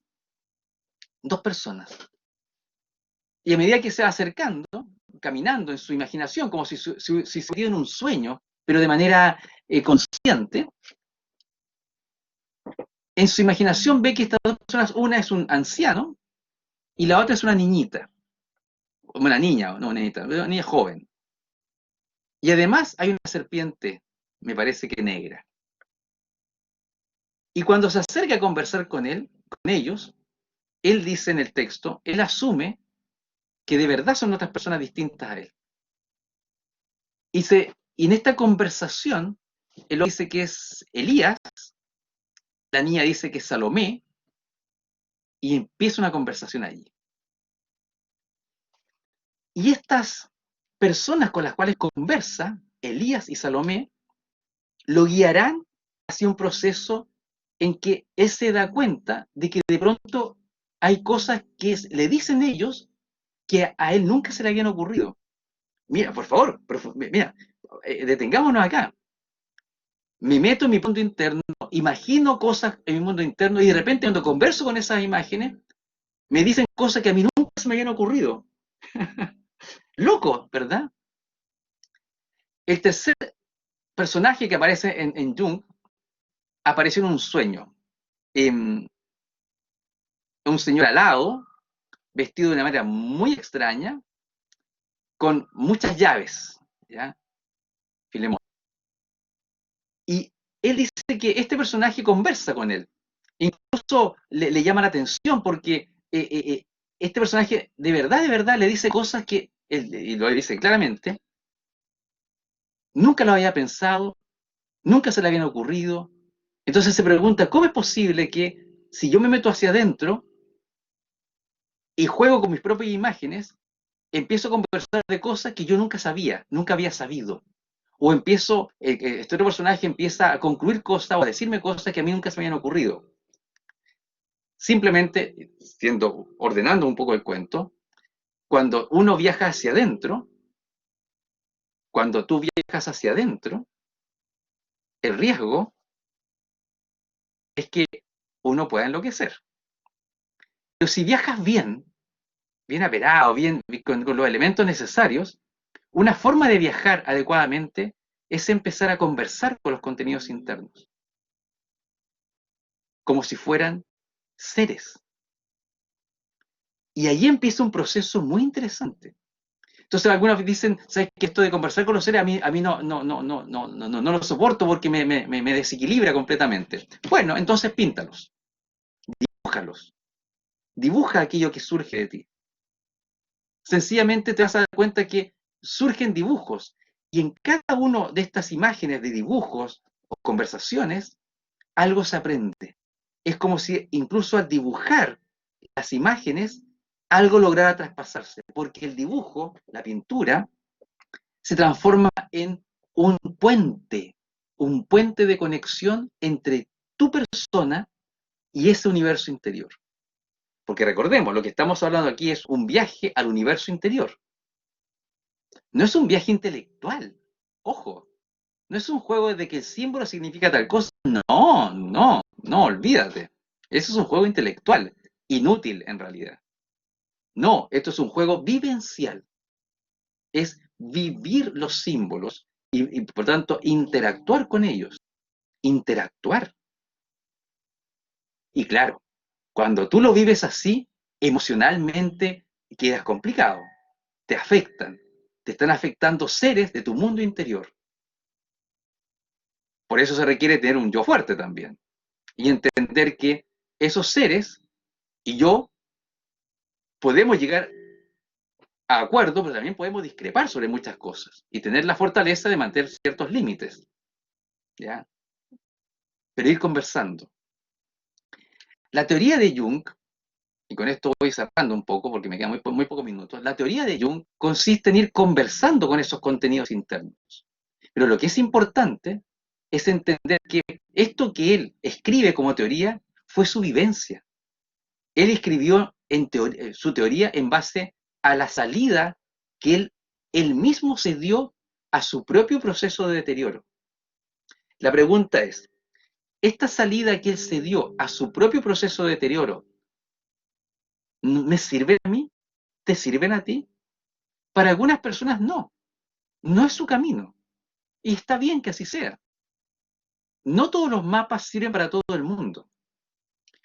Y a medida que se va acercando, caminando en su imaginación, como si se hubiera en un sueño, pero de manera consciente, en su imaginación ve que estas dos personas, una es un anciano y la otra es una niñita, una niña, no una niñita, una niña joven. Y además hay una serpiente, me parece que negra. Y cuando se acerca a conversar con ellos, él dice en el texto, él asume que de verdad son otras personas distintas a él. Y en esta conversación, él dice que es Elías, la niña dice que es Salomé, y empieza una conversación allí. Y estas personas con las cuales conversa, Elías y Salomé, lo guiarán hacia un proceso en que él se da cuenta de que de pronto hay cosas que le dicen ellos que a él nunca se le habían ocurrido. Mira, por favor, mira, detengámonos acá. Me meto en mi mundo interno, imagino cosas en mi mundo interno y de repente cuando converso con esas imágenes, me dicen cosas que a mí nunca se me habían ocurrido. Loco, ¿verdad? El tercer personaje que aparece en Jung apareció en un sueño. Un señor alado, vestido de una manera muy extraña, con muchas llaves, ¿ya? Filemón. Y él dice que este personaje conversa con él. Incluso le llama la atención porque este personaje de verdad le dice cosas que, él, y lo dice claramente, nunca lo había pensado, nunca se le habían ocurrido. Entonces se pregunta, ¿cómo es posible que si yo me meto hacia adentro y juego con mis propias imágenes, empiezo a conversar de cosas que yo nunca sabía, nunca había sabido? O empiezo, este otro personaje empieza a concluir cosas o a decirme cosas que a mí nunca se me habían ocurrido. Simplemente, ordenando un poco el cuento, cuando uno viaja hacia adentro, cuando tú viajas hacia adentro, el riesgo es que uno pueda enloquecer. Pero si viajas bien, bien aperado, bien con los elementos necesarios, una forma de viajar adecuadamente es empezar a conversar con los contenidos internos, como si fueran seres. Y ahí empieza un proceso muy interesante. Entonces algunos dicen, ¿sabes qué? Esto de conversar con los seres a mí no lo soporto porque me desequilibra completamente. Bueno, entonces píntalos, dibújalos, dibuja aquello que surge de ti. Sencillamente te vas a dar cuenta que surgen dibujos y en cada una de estas imágenes de dibujos o conversaciones, algo se aprende. Es como si incluso al dibujar las imágenes, algo lograra traspasarse, porque el dibujo, la pintura, se transforma en un puente de conexión entre tu persona y ese universo interior. Porque recordemos, lo que estamos hablando aquí es un viaje al universo interior. No es un viaje intelectual, ojo, no es un juego de que el símbolo significa tal cosa, no, olvídate. Eso es un juego intelectual, inútil en realidad. No, esto es un juego vivencial, es vivir los símbolos y por tanto interactuar con ellos, interactuar. Y claro, cuando tú lo vives así, emocionalmente quedas complicado, te afectan, te están afectando seres de tu mundo interior. Por eso se requiere tener un yo fuerte también y entender que esos seres y yo podemos llegar a acuerdo, pero también podemos discrepar sobre muchas cosas y tener la fortaleza de mantener ciertos límites, ¿ya? Pero ir conversando. La teoría de Jung, y con esto voy cerrando un poco porque me quedan muy pocos minutos, la teoría de Jung consiste en ir conversando con esos contenidos internos. Pero lo que es importante es entender que esto que él escribe como teoría fue su vivencia. Él escribió su teoría en base a la salida que él mismo se dio a su propio proceso de deterioro. La pregunta es, ¿esta salida que él se dio a su propio proceso de deterioro me sirve a mí? ¿Te sirven a ti? Para algunas personas no es su camino. Y está bien que así sea. No todos los mapas sirven para todo el mundo.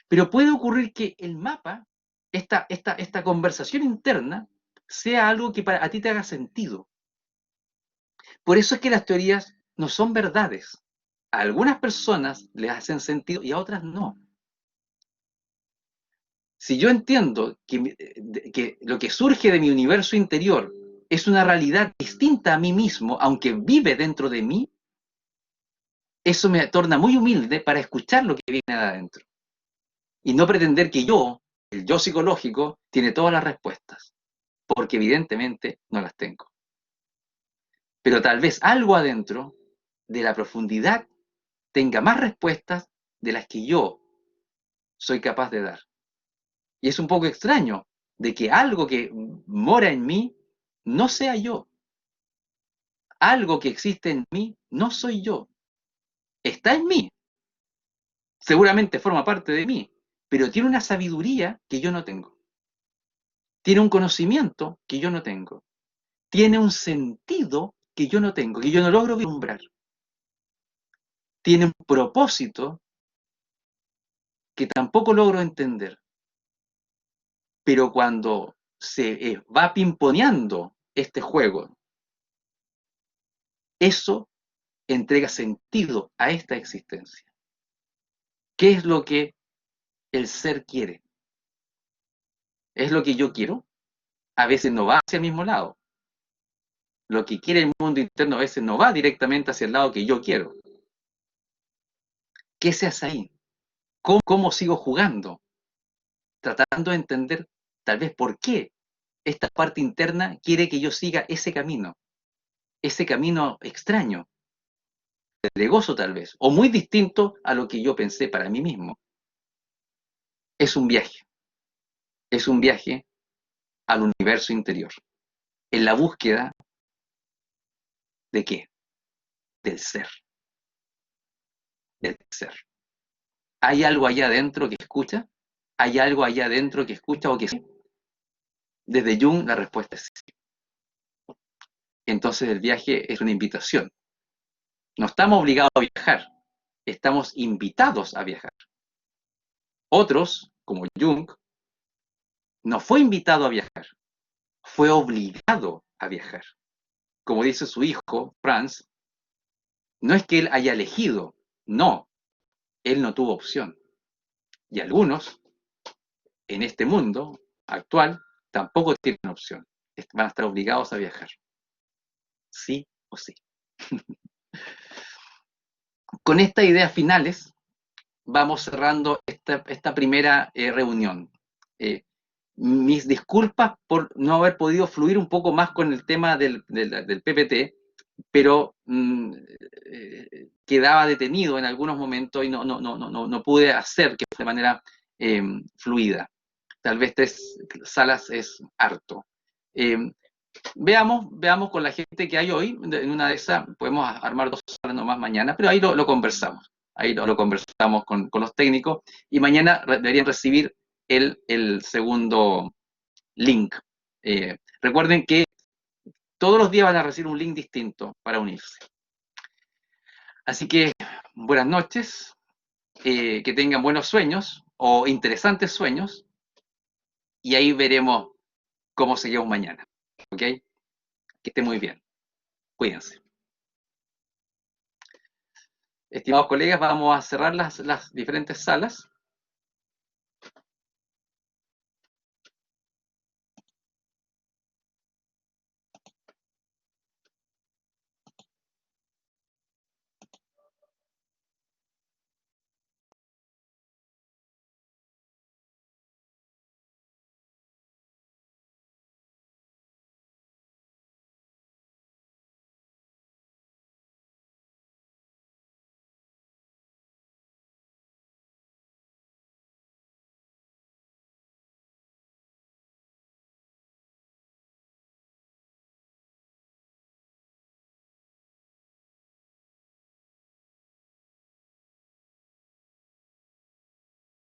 Pero puede ocurrir que el mapa, esta conversación interna, sea algo que para a ti te haga sentido. Por eso es que las teorías no son verdades. A algunas personas les hacen sentido y a otras no. Si yo entiendo que lo que surge de mi universo interior es una realidad distinta a mí mismo, aunque vive dentro de mí, eso me torna muy humilde para escuchar lo que viene de adentro. Y no pretender que yo, el yo psicológico, tiene todas las respuestas, porque evidentemente no las tengo. Pero tal vez algo adentro de la profundidad tenga más respuestas de las que yo soy capaz de dar. Y es un poco extraño de que algo que mora en mí no sea yo. Algo que existe en mí no soy yo. Está en mí. Seguramente forma parte de mí, pero tiene una sabiduría que yo no tengo. Tiene un conocimiento que yo no tengo. Tiene un sentido que yo no tengo, que yo no logro vislumbrar. Tiene un propósito que tampoco logro entender. Pero cuando se va pimponeando este juego, eso entrega sentido a esta existencia. ¿Qué es lo que el ser quiere? ¿Es lo que yo quiero? A veces no va hacia el mismo lado. Lo que quiere el mundo interno a veces no va directamente hacia el lado que yo quiero. ¿Qué se hace ahí? ¿Cómo sigo jugando? Tratando de entender tal vez por qué esta parte interna quiere que yo siga ese camino extraño, de gozo tal vez, o muy distinto a lo que yo pensé para mí mismo. Es un viaje al universo interior, en la búsqueda de qué, del ser, del ser. ¿Hay algo allá adentro que escucha? ¿Hay algo allá adentro que escucha o que sí? Desde Jung la respuesta es sí. Entonces el viaje es una invitación. No estamos obligados a viajar, estamos invitados a viajar. Otros, como Jung, no fue invitado a viajar, fue obligado a viajar. Como dice su hijo, Franz, no es que él haya elegido, no, él no tuvo opción. Y algunos, en este mundo actual, tampoco tienen opción. Van a estar obligados a viajar. Sí o sí. Con estas ideas finales, vamos cerrando esta primera reunión. Mis disculpas por no haber podido fluir un poco más con el tema del PPT, pero quedaba detenido en algunos momentos y no pude hacer que de manera fluida. Tal vez 3 salas es harto. Veamos con la gente que hay hoy, en una de esas podemos armar 2 salas nomás mañana, pero ahí lo conversamos. Ahí lo conversamos con los técnicos y mañana deberían recibir el segundo link. Recuerden que todos los días van a recibir un link distinto para unirse. Así que buenas noches, que tengan buenos sueños o interesantes sueños y ahí veremos cómo seguimos mañana. ¿Ok? Que esté muy bien. Cuídense. Estimados colegas, vamos a cerrar las diferentes salas.